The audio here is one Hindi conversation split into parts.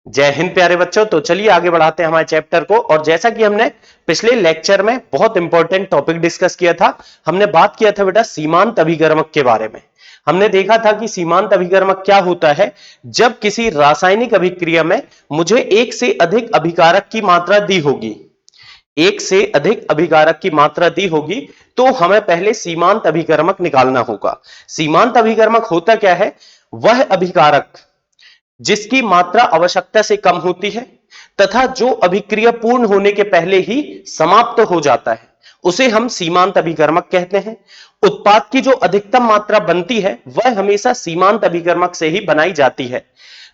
जय हिंद प्यारे बच्चों। तो चलिए आगे बढ़ाते हैं हमारे चैप्टर को। और जैसा कि हमने पिछले लेक्चर में बहुत इंपॉर्टेंट टॉपिक डिस्कस किया था, हमने बात किया था बेटा सीमांत अभिकर्मक के बारे में। हमने देखा था कि सीमांत अभिकर्मक क्या होता है। जब किसी रासायनिक अभिक्रिया में मुझे एक से अधिक अभिकारक की मात्रा दी होगी, एक से अधिक अभिकारक की मात्रा दी होगी, तो हमें पहले सीमांत अभिकर्मक निकालना होगा। सीमांत अभिकर्मक होता क्या है? वह अभिकारक जिसकी मात्रा आवश्यकता से कम होती है तथा जो अभिक्रिया पूर्ण होने के पहले ही समाप्त हो जाता है, उसे हम सीमांत अभिकर्मक कहते हैं। उत्पाद की जो अधिकतम मात्रा बनती है वह हमेशा सीमांत अभिकर्मक से ही बनाई जाती है।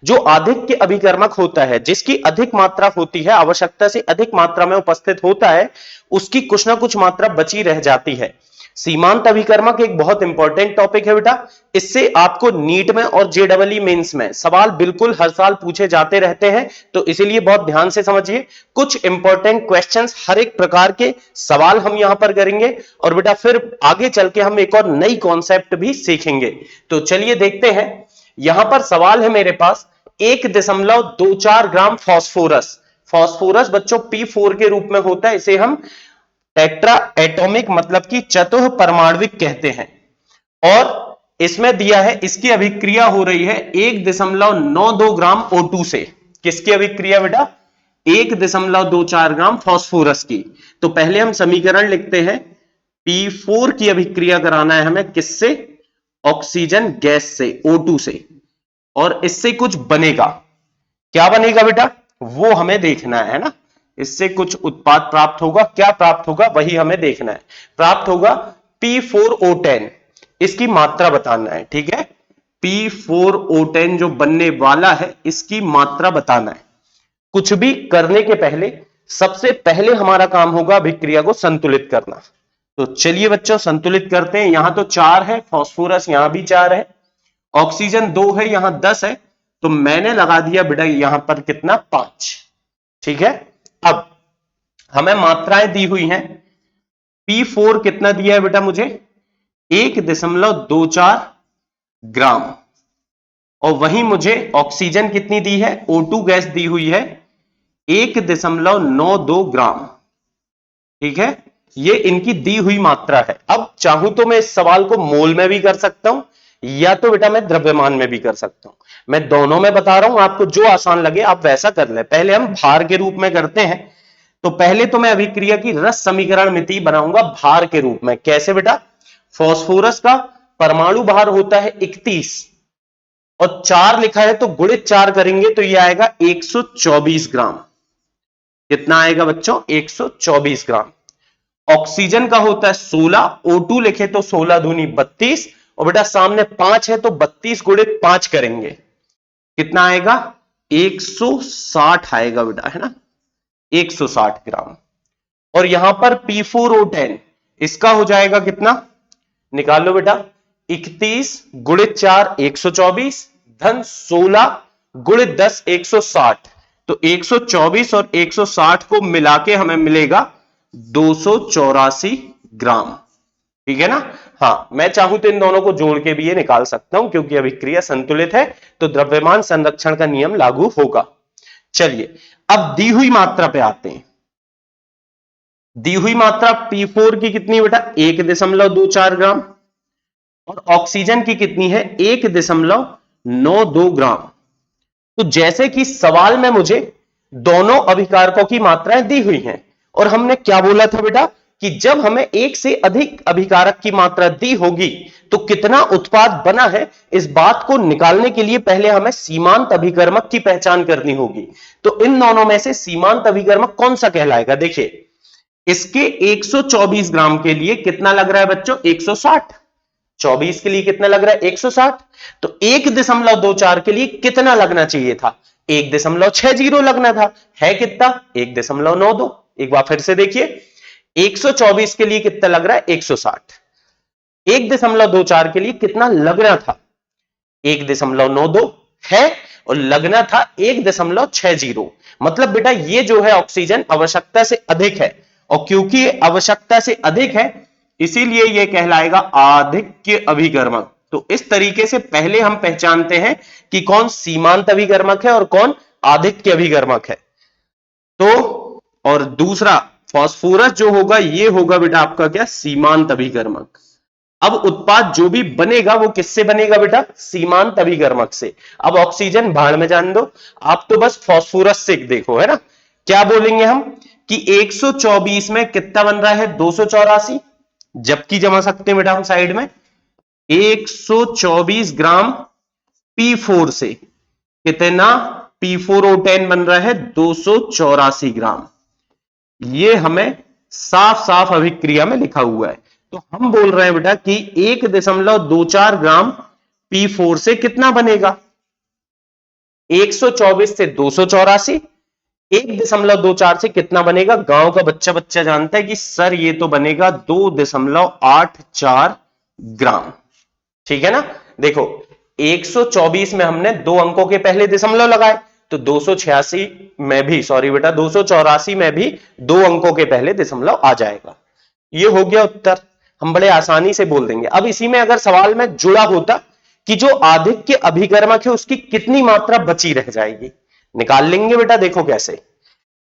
जो आधिक्य अभिकर्मक होता है, जिसकी अधिक मात्रा होती है, आवश्यकता से अधिक मात्रा में उपस्थित होता है, उसकी कुछ ना कुछ मात्रा बची रह जाती है। सीमांत अभिकर्मक एक बहुत इंपॉर्टेंट टॉपिक है बेटा। इससे आपको नीट में और जेडबलई मेंस में सवाल बिल्कुल हर साल पूछे जाते रहते हैं, तो इसीलिए बहुत ध्यान से समझिए। कुछ इंपॉर्टेंट क्वेश्चंस, हर एक प्रकार के सवाल हम यहां पर करेंगे और बेटा फिर आगे चल के हम एक और नई कॉन्सेप्ट भी सीखेंगे। तो चलिए देखते हैं। यहां पर सवाल है मेरे पास 1.24 ग्राम फास्फोरस। फास्फोरस बच्चों P4 के रूप में होता है, इसे हम टेट्रा एटॉमिक मतलब कि चतुः परमाणविक कहते हैं। और इसमें दिया है इसकी अभिक्रिया हो रही है 1.92 ग्राम O2 से। किसकी अभिक्रिया बेटा? 1.24 ग्राम फास्फोरस की। तो पहले हम समीकरण लिखते हैं। P4 की अभिक्रिया कराना है हमें किससे? ऑक्सीजन गैस से, O2 से। और इससे कुछ बनेगा। क्या बनेगा बेटा? वो हमें देखना है ना। इससे कुछ उत्पाद प्राप्त होगा। क्या प्राप्त होगा वही हमें देखना है। प्राप्त होगा P4O10। इसकी मात्रा बताना है, ठीक है। P4O10 जो बनने वाला है, इसकी मात्रा बताना है। कुछ भी करने के पहले सबसे पहले हमारा काम होगा अभिक्रिया को संतुलित करना। तो चलिए बच्चों संतुलित करते हैं। यहां तो 4 है, फास्फोरस यहां भी 4 है, ऑक्सीजन 2 है, यहां 10 है, तो मैंने लगा दिया बेटा यहां पर कितना? 5। ठीक है। अब हमें मात्राएं दी हुई हैं। P4 कितना दिया है बेटा मुझे? 1.24 ग्राम। और वहीं मुझे ऑक्सीजन कितनी दी है? O2 गैस दी हुई है 1.92 ग्राम। ठीक है, ये इनकी दी हुई मात्रा है। अब चाहूं तो मैं इस सवाल को मोल में भी कर सकता हूं, या तो बेटा मैं द्रव्यमान में भी कर सकता हूं। मैं दोनों में बता रहा हूं, आपको जो आसान लगे आप वैसा कर ले। पहले हम भार के रूप में करते हैं। तो पहले तो मैं अभिक्रिया की रस समीकरण मिति बनाऊंगा भार के रूप में। कैसे बेटा? फास्फोरस का परमाणु भार होता है 31 और 4 लिखा है, तो गुणित 4 करेंगे तो यह आएगा 124 ग्राम। कितना आएगा बच्चों? 124 ग्राम। ऑक्सीजन का होता है 16, O2 लिखे तो 16 दूनी 32, और बेटा सामने 5 है तो 32 गुणित 5 करेंगे, कितना आएगा? 160 आएगा बेटा, है ना, 160 ग्राम। और यहां पर P4O10 इसका हो जाएगा कितना? निकाल लो बेटा। 31 गुणित 4 124 धन 16 गुणित 10 160। तो 124 और 160 को मिला के हमें मिलेगा 284 ग्राम। ठीक है ना। हाँ, मैं चाहूं तो इन दोनों को जोड़ के भी ये निकाल सकता हूं, क्योंकि अभिक्रिया संतुलित है तो द्रव्यमान संरक्षण का नियम लागू होगा। चलिए अब दी हुई मात्रा पे आते हैं। दी हुई मात्रा P4 की कितनी बेटा? 1.24 ग्राम। और ऑक्सीजन की कितनी है? 1.92 ग्राम। तो जैसे कि सवाल में मुझे दोनों अभिकारकों की मात्राएं दी हुई हैं, और हमने क्या बोला था बेटा कि जब हमें एक से अधिक अभिकारक की मात्रा दी होगी तो कितना उत्पाद बना है, इस बात को निकालने के लिए पहले हमें सीमांत अभिकर्मक की पहचान करनी होगी। तो इन दोनों में से सीमांत अभिकर्मक कौन सा कहलाएगा? देखिए, इसके 124 ग्राम के लिए कितना लग रहा है बच्चों? 160। 24 के लिए कितना लग रहा है? 160। तो 1.24 के लिए कितना लगना चाहिए था? 1.60 लगना था। है कितना? 1.92। एक बार फिर से देखिए, 124 के लिए कितना लग रहा है? 160। 1.24 के लिए कितना लगना था? 1.92 है, और लगना था 1.60। मतलब बेटा ये जो है ऑक्सीजन आवश्यकता से अधिक है, और क्योंकि आवश्यकता से अधिक है इसीलिए यह कहलाएगा आधिक्य अभिकर्मक। तो इस तरीके से पहले हम पहचानते हैं कि कौन सीमांत अभिकर्मक है और कौन आधिक्य अभिकर्मक है। तो और दूसरा फास्फोरस जो होगा ये होगा बेटा आपका क्या, सीमांत अभिकर्मक। अब उत्पाद जो भी बनेगा वो किससे बनेगा बेटा, सीमांत अभिकर्मक से। अब ऑक्सीजन भाड़ में जान दो, आप तो बस फास्फोरस से देखो, है ना। क्या बोलेंगे हम कि 124 में कितना बन रहा है, 284, जबकि जमा सकते हैं बेटा हम साइड में 124 ग्राम P4 से कितना, P4O10 बन रहा है 284 ग्राम। ये हमें साफ साफ अभिक्रिया में लिखा हुआ है। तो हम बोल रहे हैं बेटा कि 1.24 ग्राम P4 से कितना बनेगा, 124 से 284, 1.24 से कितना बनेगा, गांव का बच्चा बच्चा जानता है कि सर ये तो बनेगा 2.84 ग्राम। ठीक है ना। देखो 124 में हमने दो अंकों के पहले दशमलव लगाए, तो 286 में भी, सॉरी बेटा 284 में भी दो अंकों के पहले दशमलव आ जाएगा। ये हो गया उत्तर, हम बड़े आसानी से बोल देंगे। अब इसी में अगर सवाल में जुड़ा होता कि जो आधिक्य अभिकर्मक है उसकी कितनी मात्रा बची रह जाएगी, निकाल लेंगे बेटा। देखो कैसे,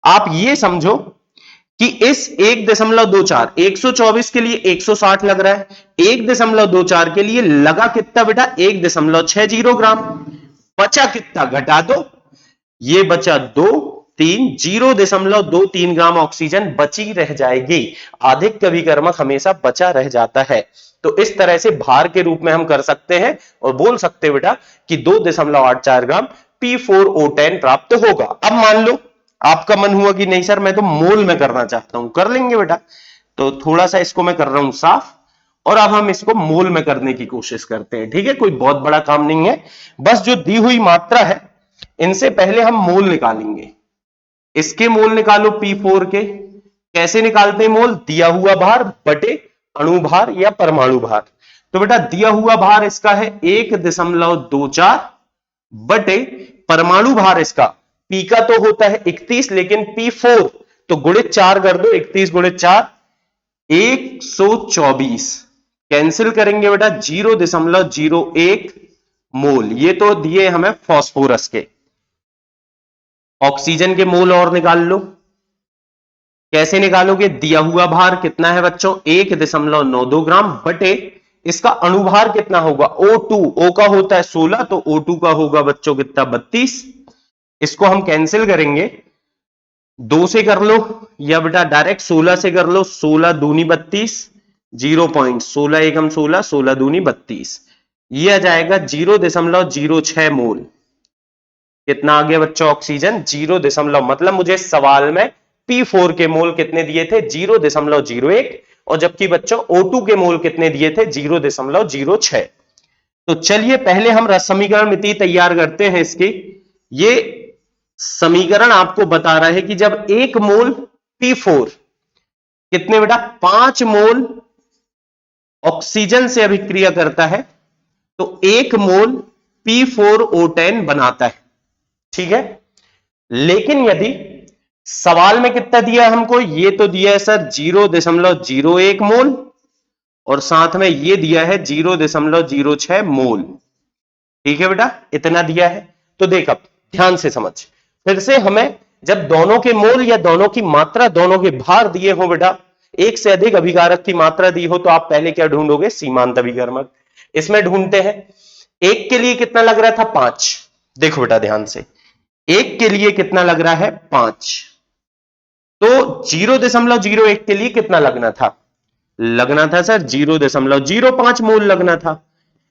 आप ये समझो कि इस 1.24 124 के लिए 160 लग रहा है, 1.24 के लिए लगा कितना बेटा, 1.60 ग्राम। बचा कितना, घटा दो, ये बचा 2 3 0.23 ग्राम ऑक्सीजन बची रह जाएगी। आधिक्य अभिकर्मक हमेशा बचा रह जाता है। तो इस तरह से भार के रूप में हम कर सकते हैं और बोल सकते हैं बेटा कि 2.84 ग्राम P4O10 प्राप्त होगा। अब मान लो आपका मन हुआ कि नहीं सर मैं तो मोल में करना चाहता हूं, कर लेंगे बेटा। तो थोड़ा सा इसको मैं कर रहा हूं साफ, और अब हम इसको मोल में करने की कोशिश करते हैं। ठीक है, कोई बहुत बड़ा काम नहीं है, बस जो दी हुई मात्रा है इनसे पहले हम मोल निकालेंगे। इसके मोल निकालो P4 के, कैसे निकालते हैं मोल, दिया हुआ भार बटे अणु भार या परमाणु भार। तो बेटा दिया हुआ भार इसका है 1.24 बटे परमाणु भार इसका, P का तो होता है 31 लेकिन P4 तो गुणित 4 कर दो, 31 गुणित 4 124, कैंसिल करेंगे बेटा 0.01 मोल। ये तो दिए हमें फास्फोरस के। ऑक्सीजन के मोल और निकाल लो, कैसे निकालोगे, दिया हुआ भार कितना है बच्चों 1.92 ग्राम बटे इसका अणुभार कितना होगा, O2, O का होता है 16 तो O2 का होगा बच्चों कितना 32। इसको हम कैंसिल करेंगे, 2 से कर लो या बेटा डायरेक्ट 16 से कर लो, 16 दूनी 32, 0.16 एकम 16, 16 दूनी 32, ये आ जाएगा 0.06 मोल। कितना आ गया बच्चों ऑक्सीजन, 0, मतलब मुझे सवाल में P4 के मोल कितने दिए थे 0.01, और जबकि बच्चों O2 के मोल कितने दिए थे 0.06। तो चलिए पहले हम रस समीकरण मिति तैयार करते हैं इसकी। ये समीकरण आपको बता रहा है कि जब एक मोल P4 कितने बेटा 5 मोल ऑक्सीजन से अभिक्रिया करता है तो 1 मोल P4O10 बनाता है। ठीक है, लेकिन यदि सवाल में कितना दिया हमको, ये तो दिया है सर 0.01 मोल और साथ में ये दिया है 0.06 मोल। ठीक है बेटा, इतना दिया है। तो देख अब ध्यान से समझ, फिर से हमें जब दोनों के मोल या दोनों की मात्रा, दोनों के भार दिए हो बेटा, एक से अधिक अभिकारक की मात्रा दी हो, तो आप पहले क्या ढूंढोगे, सीमांत अभिकर्मक। इसमें ढूंढते हैं, एक के लिए कितना लग रहा था 5, देखो बेटा ध्यान से, एक के लिए कितना लग रहा है 5, तो 0.01 के लिए कितना लगना था, लगना था सर 0.05 मोल लगना था।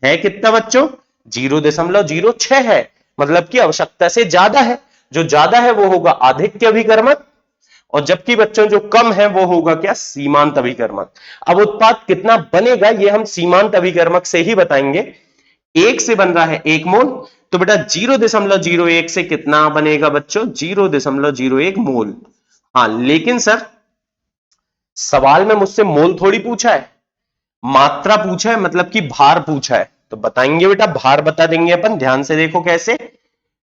है कितना बच्चों, 0.06 है, मतलब कि आवश्यकता से ज्यादा है। जो ज्यादा है वो होगा आधिक्य अभिकर्मक, और जबकि बच्चों जो कम है वो होगा क्या, सीमांत अभिकर्मक। अब उत्पाद कितना बनेगा ये हम सीमांत अभिकर्मक से ही बताएंगे। एक से बन रहा है 1 मोल, तो बेटा 0.01 से कितना बनेगा बच्चों, 0.01 मोल। हाँ लेकिन सर सवाल में मुझसे मोल थोड़ी पूछा है, मात्रा पूछा है, मतलब कि भार पूछा है। तो बताएंगे बेटा, भार बता देंगे अपन। ध्यान से देखो कैसे,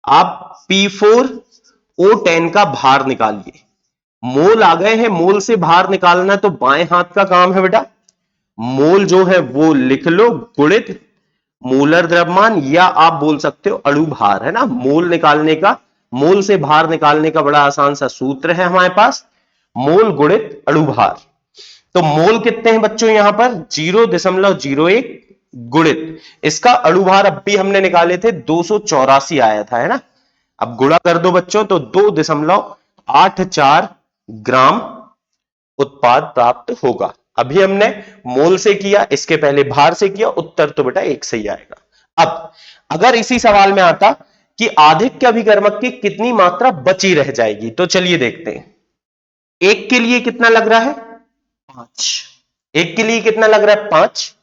आप P4O10 का भार निकालिए। मोल आ गए हैं, मोल से भार निकालना तो बाएं हाथ का काम है बेटा। मोल जो है वो लिख लो गुणित मोलर द्रव्यमान, या आप बोल सकते हो अणु भार, है ना। मोल निकालने का मोल से भार निकालने का बड़ा आसान सा सूत्र है हमारे पास, मोल गुणित अणुभार। तो मोल कितने हैं बच्चों यहां पर 0.01 गुणित इसका अणुभार अब भी हमने निकाले थे 284 आया था, है ना। अब गुणा कर दो बच्चों तो 2.84 ग्राम उत्पाद प्राप्त होगा। अभी हमने मोल से किया, इसके पहले भार से किया, उत्तर तो बेटा एक सही आएगा। अब अगर इसी सवाल में आता कि आधिक्य अभिकर्मक की कितनी मात्रा बची रह जाएगी, तो चलिए देखते हैं। एक के लिए कितना लग रहा है 5, एक के लिए कितना लग रहा है 5,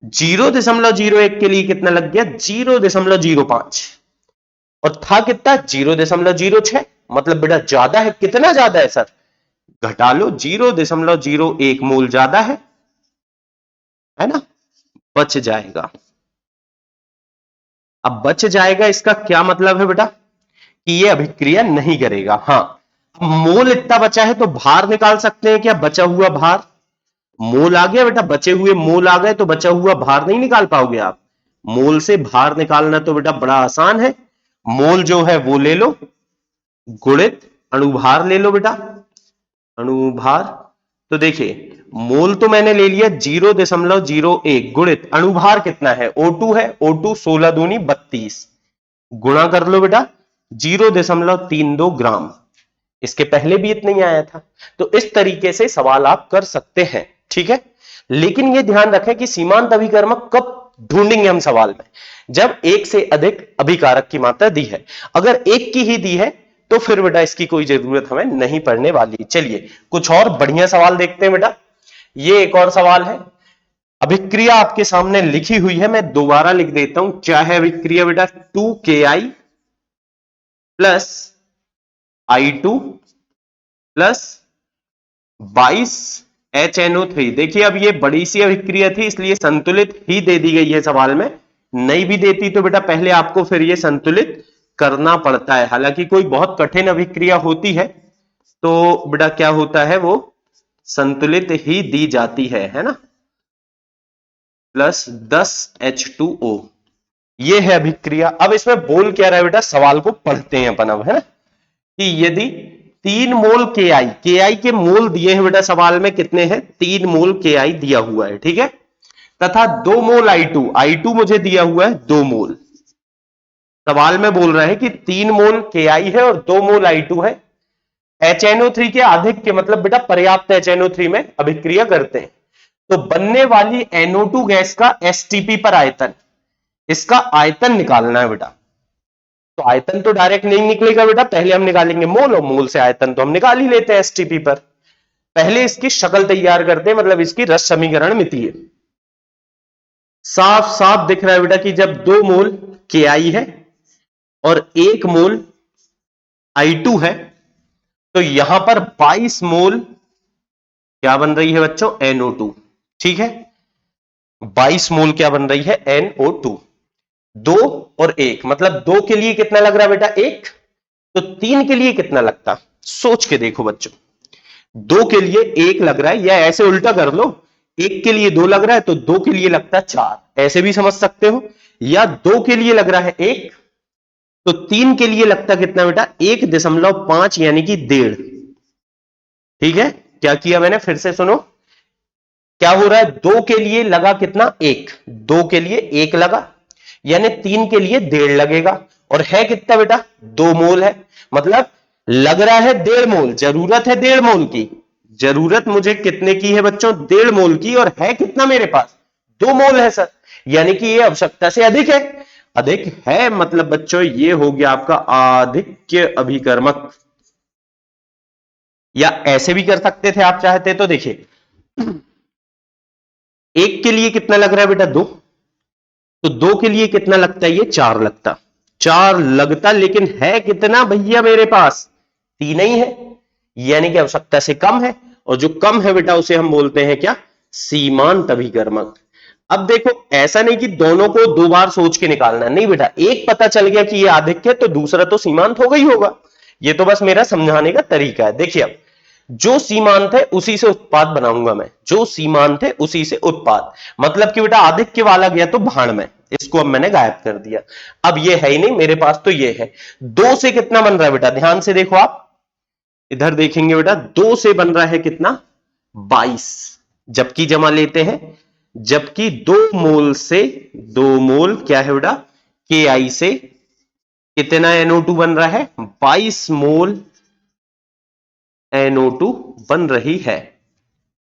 0.01 के लिए कितना लग गया 0.05, और था कितना 0.06, मतलब बेटा ज्यादा है। कितना ज्यादा है सर, घटा लो 0.01 मोल ज्यादा है ना, बच जाएगा। अब बच जाएगा इसका क्या मतलब है बेटा कि ये अभिक्रिया नहीं करेगा। हां, मोल इतना बचा है तो भार निकाल सकते हैं क्या, बचा हुआ भार। मोल आ गया बेटा, बचे हुए मोल आ गए तो बचा हुआ भार नहीं निकाल पाओगे आप। मोल से भार निकालना तो बेटा बड़ा आसान है, मोल जो है वो ले लो गुणित अणुभार ले लो बेटा, अणुभार। तो देखिए मोल तो मैंने ले लिया 0.01 गुणित अणुभार कितना है O2 है, O2 16 दूनी 32, गुणा कर लो बेटा 0.32 ग्राम। इसके पहले भी इतना ही आया था। तो इस तरीके से सवाल आप कर सकते हैं, ठीक है। लेकिन यह ध्यान रखें कि सीमांत अभिकर्मक कब ढूंढेंगे हम सवाल में, जब एक से अधिक अभिकारक की मात्रा दी है। अगर एक की ही दी है तो फिर बेटा इसकी कोई जरूरत हमें नहीं पड़ने वाली। चलिए कुछ और बढ़िया सवाल देखते हैं बेटा। ये एक और सवाल है, अभिक्रिया आपके सामने लिखी हुई है, मैं दोबारा लिख देता हूं। क्या है अभिक्रिया बेटा 2Ki plus I2 plus 22HNO3। देखिए अब ये बड़ी सी अभिक्रिया थी इसलिए संतुलित ही दे दी गई है सवाल में, नहीं भी देती तो बेटा पहले आपको फिर ये संतुलित करना पड़ता है। हालांकि कोई बहुत कठिन अभिक्रिया होती है तो बेटा क्या होता है वो संतुलित ही दी जाती है ना। प्लस 10H2O, ये है अभिक्रिया। अब इसमें बोल क्या रहा है बेटा, सवाल को पढ़ते हैं अपन अब, है ना, कि यदि 3 मोल KI के मोल दिए हैं बेटा सवाल में, कितने हैं 3 मोल KI दिया हुआ है, ठीक है, तथा 2 मोल I2 मुझे दिया हुआ है 2 मोल। सवाल में बोल रहा है कि 3 मोल KI है और 2 मोल I2 है। HNO3 के आधिक्य मतलब बेटा पर्याप्त HNO3 में अभिक्रिया करते हैं तो बनने वाली NO2 गैस का STP पर आयतन, इसका आयतन निकालना है बेटा। तो आयतन तो डायरेक्ट नहीं निकलेगा बेटा, पहले हम निकालेंगे मोल, और मोल से आयतन तो हम निकाल ही लेते हैं एसटीपी पर। पहले इसकी शक्ल तैयार करते हैं, मतलब इसकी रस समीकरण मितीय। साफ साफ दिख रहा है बेटा कि जब 2 मोल KI है और 1 मोल I2 है तो यहां पर 22 मोल क्या बन रही है बच्चों NO2, ठीक है, 22 मोल क्या बन रही है NO2। 2 और 1 मतलब 2 के लिए कितना लग रहा है बेटा 1, तो 3 के लिए कितना लगता, सोच के देखो बच्चों। 2 के लिए 1 लग रहा है, या ऐसे उल्टा कर लो, 1 के लिए 2 लग रहा है तो 2 के लिए लगता है 4, ऐसे भी समझ सकते हो। या 2 के लिए लग रहा है 1 तो 3 के लिए लगता कितना बेटा 1.5 यानी कि 1.5, ठीक है। क्या किया मैंने फिर से सुनो, क्या हो रहा है 2 के लिए लगा कितना 1, 2 के लिए 1 लगा यानी 3 के लिए 1.5 लगेगा, और है कितना बेटा 2 मोल है, मतलब लग रहा है 1.5 मोल, जरूरत है 1.5 मोल की, जरूरत मुझे कितने की है बच्चों 1.5 मोल की, और है कितना मेरे पास 2 मोल है सर, यानी कि ये आवश्यकता से अधिक है, अधिक है मतलब बच्चों ये हो गया आपका आधिक्य अभिकर्मक। या ऐसे भी कर सकते थे आप चाहते तो, देखिए 1 के लिए कितना लग रहा है बेटा 2, तो 2 के लिए कितना लगता है ये 4 लगता, 4 लगता, लेकिन है कितना भैया मेरे पास 3 ही है, यानी कि आवश्यकता से कम है, और जो कम है बेटा उसे हम बोलते हैं क्या सीमांत अभिकर्मक। अब देखो ऐसा नहीं कि दोनों को 2 बार सोच के निकालना, नहीं बेटा, एक पता चल गया कि ये आधिक्य है तो दूसरा तो सीमांत होगा ही होगा, ये तो बस मेरा समझाने का तरीका है। देखिए अब जो सीमांत है उसी से उत्पाद बनाऊंगा मैं, जो सीमांत है उसी से उत्पाद, मतलब कि बेटा आधिक्य वाला गया तो भाण में, इसको अब मैंने गायब कर दिया। अब ये है ही नहीं मेरे पास, तो ये है। 2 से कितना बन रहा है बेटा, ध्यान से देखो आप, इधर देखेंगे बेटा, 2 से बन रहा है कितना, 22। जबकि जमा लेते हैं, जबकि 2 मोल से 2 मोल क्या है बेटा, के आई से कितना NO2 बन रहा है, 22 मोल NO2 बन रही है।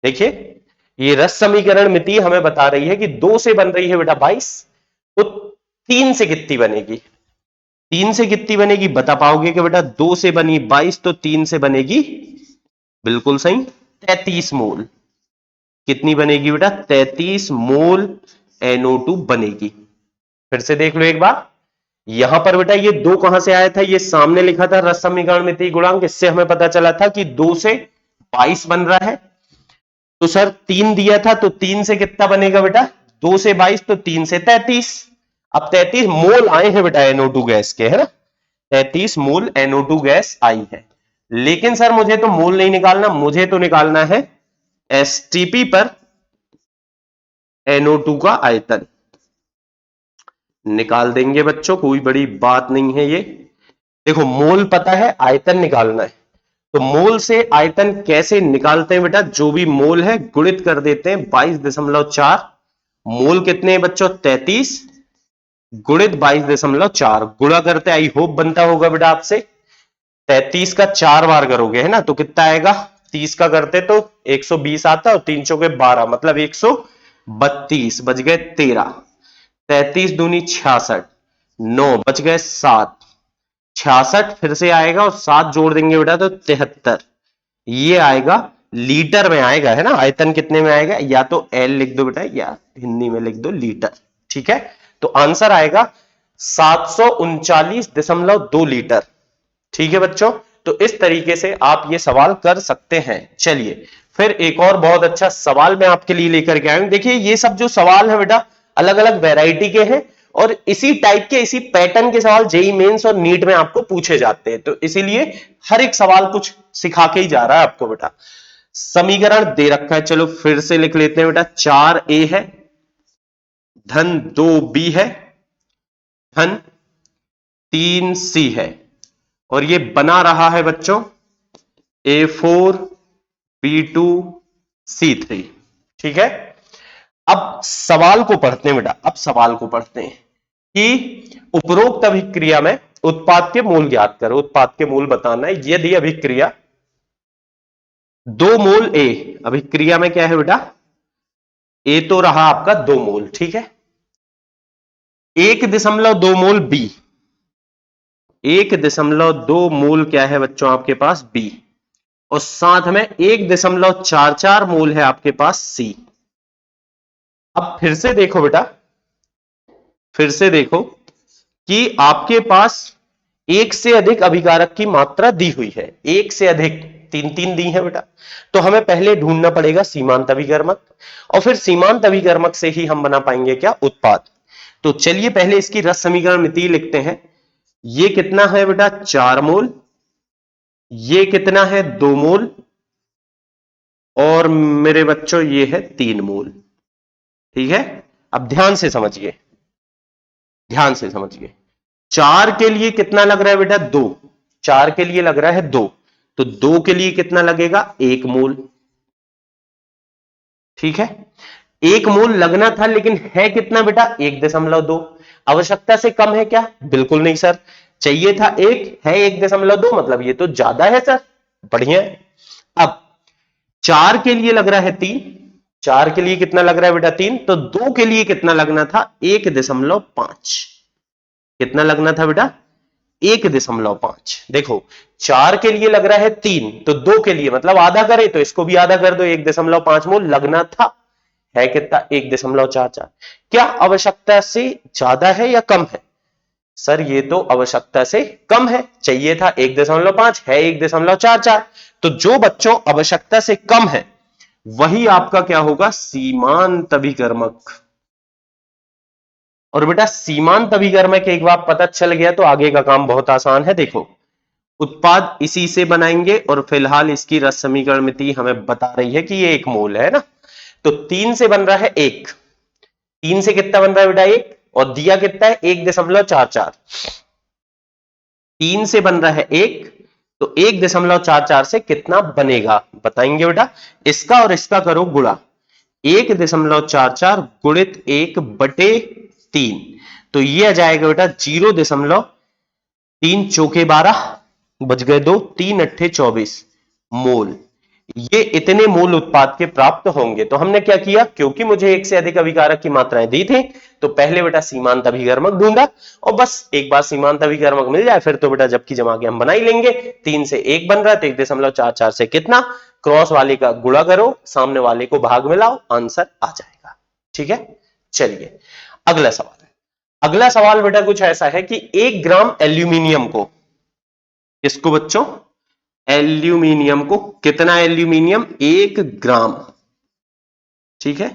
देखिए ये रस समीकरण मिति हमें बता रही है कि 2 से बन रही है बेटा 22, तो 3 से कितनी बनेगी, 3 से कितनी बनेगी बता पाओगे कि बेटा 2 से बनी 22 तो 3 से बनेगी, बिल्कुल सही, 33 मोल। कितनी बनेगी बेटा, 33 मोल NO2 बनेगी। फिर से देख लो एक बार, यहां पर बेटा ये 2 कहां से आया था, ये सामने लिखा था रस समीकरण मिति गुणांक, इससे हमें पता चला था कि 2 से 22 बन रहा है। तो सर 3 दिया था, तो 3 से कितना बनेगा बेटा, 2 से 22 तो 3 से 33। अब 33 मोल आए हैं बेटा NO2 गैस के, है ना, 33 मोल NO2 गैस आई है। लेकिन सर मुझे तो मोल नहीं निकालना, मुझे तो निकालना है STP पर NO2 का आयतन। निकाल देंगे बच्चों, कोई बड़ी बात नहीं है ये। देखो मोल पता है, आयतन निकालना है, तो मोल से आयतन कैसे निकालते हैं बेटा, जो भी मोल है गुणित कर देते हैं 22.4। मोल कितने हैं बच्चों, 33 गुणित 22.4, गुणा करते, आई होप बनता होगा बेटा आपसे। 33 का 4 बार करोगे, है ना, तो कितना आएगा, 30 का करते तो 120 आता, और 3 चौके 12, मतलब 132, बच गए 13, 33 दूनी 66, 9 बच गए 7, 66 फिर से आएगा और 7 जोड़ देंगे बेटा तो 73। ये आएगा लीटर में आएगा, है ना, आयतन कितने में आएगा, या तो L लिख दो बेटा या हिंदी में लिख दो लीटर। ठीक है, तो आंसर आएगा 739.2 लीटर। ठीक है बच्चों, तो इस तरीके से आप ये सवाल कर सकते हैं। चलिए फिर एक और बहुत अच्छा सवाल मैं आपके लिए लेकर के आया हूं। देखिए ये सब जो सवाल है बेटा अलग अलग वैरायटी के हैं, और इसी टाइप के, इसी पैटर्न के सवाल जेईई मेंस और नीट में आपको पूछे जाते हैं, तो इसीलिए हर एक सवाल कुछ सिखा के ही जा रहा है आपको बेटा। समीकरण दे रखा है, चलो फिर से लिख लेते हैं बेटा, 4a है धन 2b है धन 3c है, और ये बना रहा है बच्चों A4B2C3। ठीक है, अब सवाल को पढ़ते हैं बेटा, अब सवाल को पढ़ते हैं कि उपरोक्त अभिक्रिया में उत्पाद के मोल ज्ञात करो। उत्पाद के मोल बताना है, यदि अभिक्रिया 2 मोल A, अभिक्रिया में क्या है बेटा, A तो रहा आपका 2 मोल, ठीक है, 1.2 मोल B, 1.2 मोल क्या है बच्चों आपके पास B, और साथ में 1.44 मोल है आपके पास C। अब फिर से देखो बेटा, फिर से देखो कि आपके पास एक से अधिक अभिकारक की मात्रा दी हुई है, एक से अधिक, 3 दी है बेटा, तो हमें पहले ढूंढना पड़ेगा सीमांत अभिकर्मक, और फिर सीमांत अभिकर्मक से ही हम बना पाएंगे क्या, उत्पाद। तो चलिए पहले इसकी रस समीकरण मिति लिखते हैं। ये कितना है बेटा, 4 मोल, ये कितना है 2 मोल, और मेरे बच्चों ये है 3 मोल। ठीक है, अब ध्यान से समझिए, ध्यान से समझिए, 4 के लिए कितना लग रहा है बेटा, 2, 4 के लिए लग रहा है 2, तो 2 के लिए कितना लगेगा, 1 मोल। ठीक है, 1 मोल लगना था, लेकिन है कितना बेटा, 1.2। आवश्यकता से कम है क्या, बिल्कुल नहीं सर, चाहिए था 1, है 1.2, मतलब ये तो ज्यादा है सर, बढ़िया है। अब 4 के लिए लग रहा है 3, 4 के लिए कितना लग रहा है बेटा, 3, तो 2 के लिए कितना लगना था, 1.5। कितना लगना था बेटा, 1.5। देखो 4 के लिए लग रहा है 3, तो 2 के लिए मतलब आधा करे, तो इसको भी आधा कर दो, 1.5 मोल लगना था, है कितना, 1.44। क्या आवश्यकता से ज्यादा है या कम है, सर ये तो आवश्यकता से कम है, चाहिए था 1.5, है 1.44। तो जो बच्चों आवश्यकता से कम है वही आपका क्या होगा, सीमांत अभिकर्मक। और बेटा सीमांत अभिकर्मक एक बार पता चल गया तो आगे का काम बहुत आसान है। देखो उत्पाद इसी से बनाएंगे, और फिलहाल इसकी रस समीकरण मिति हमें बता रही है कि ये 1 मोल है ना, तो 3 से बन रहा है 1, 3 से कितना बन रहा है बेटा, 1, और दिया कितना है 1.44। 3 से बन रहा है 1, तो 1.44 से कितना बनेगा बताएंगे बेटा। इसका और इसका करो गुणा, 1.44 गुणित 1/3, तो ये आ जाएगा बेटा 0.3 चौके 12, बच गए 2, 3 अट्ठे 24 मोल। ये इतने मोल उत्पाद के प्राप्त होंगे। तो हमने क्या किया, क्योंकि मुझे एक से अधिक अभिकारक की मात्राएं दी थी, तो पहले बेटा सीमांत अभिकर्मक ढूंढा, और बस एक बार सीमांत अभिकर्मक मिल जाए फिर तो बेटा जबकि जमा के हम बना ही लेंगे। 3 से 1 बन रहा है तो 1.44 से कितना, क्रॉस वाले का गुणा करो, सामने वाले को भाग मिलाओ, आंसर आ जाएगा। ठीक है, चलिए अगला सवाल है। अगला सवाल बेटा कुछ ऐसा है कि 1 ग्राम एल्यूमिनियम को, इसको बच्चों एल्यूमिनियम को, कितना एल्यूमिनियम 1 ग्राम, ठीक है,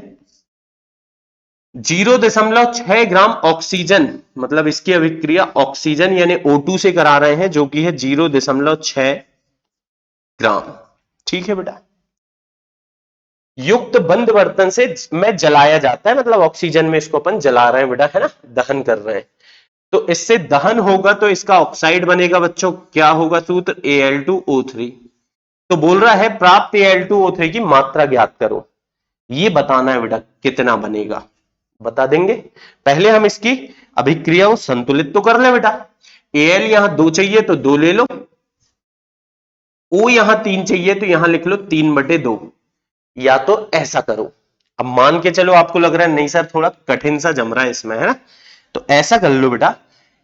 0.6 ग्राम ऑक्सीजन, मतलब इसकी अभिक्रिया ऑक्सीजन यानी O2 से करा रहे हैं जो कि है 0.6 ग्राम। ठीक है बेटा, युक्त बंद बर्तन से में जलाया जाता है, मतलब ऑक्सीजन में इसको अपन जला रहे हैं बेटा, है ना, दहन कर रहे हैं। तो इससे दहन होगा तो इसका ऑक्साइड बनेगा बच्चों, क्या होगा सूत्र, Al2O3। तो बोल रहा है प्राप्त Al2O3 की मात्रा ज्ञात करो, ये बताना है बेटा कितना बनेगा, बता देंगे। पहले हम इसकी अभिक्रिया को संतुलित तो कर ले बेटा। Al यहां 2 चाहिए तो 2 ले लो, O यहां 3 चाहिए तो यहां लिख लो 3/2, या तो ऐसा करो, अब मान के चलो आपको लग रहा है नहीं सर थोड़ा कठिन सा जम रहा है इसमें, है ना, तो ऐसा कर लो बेटा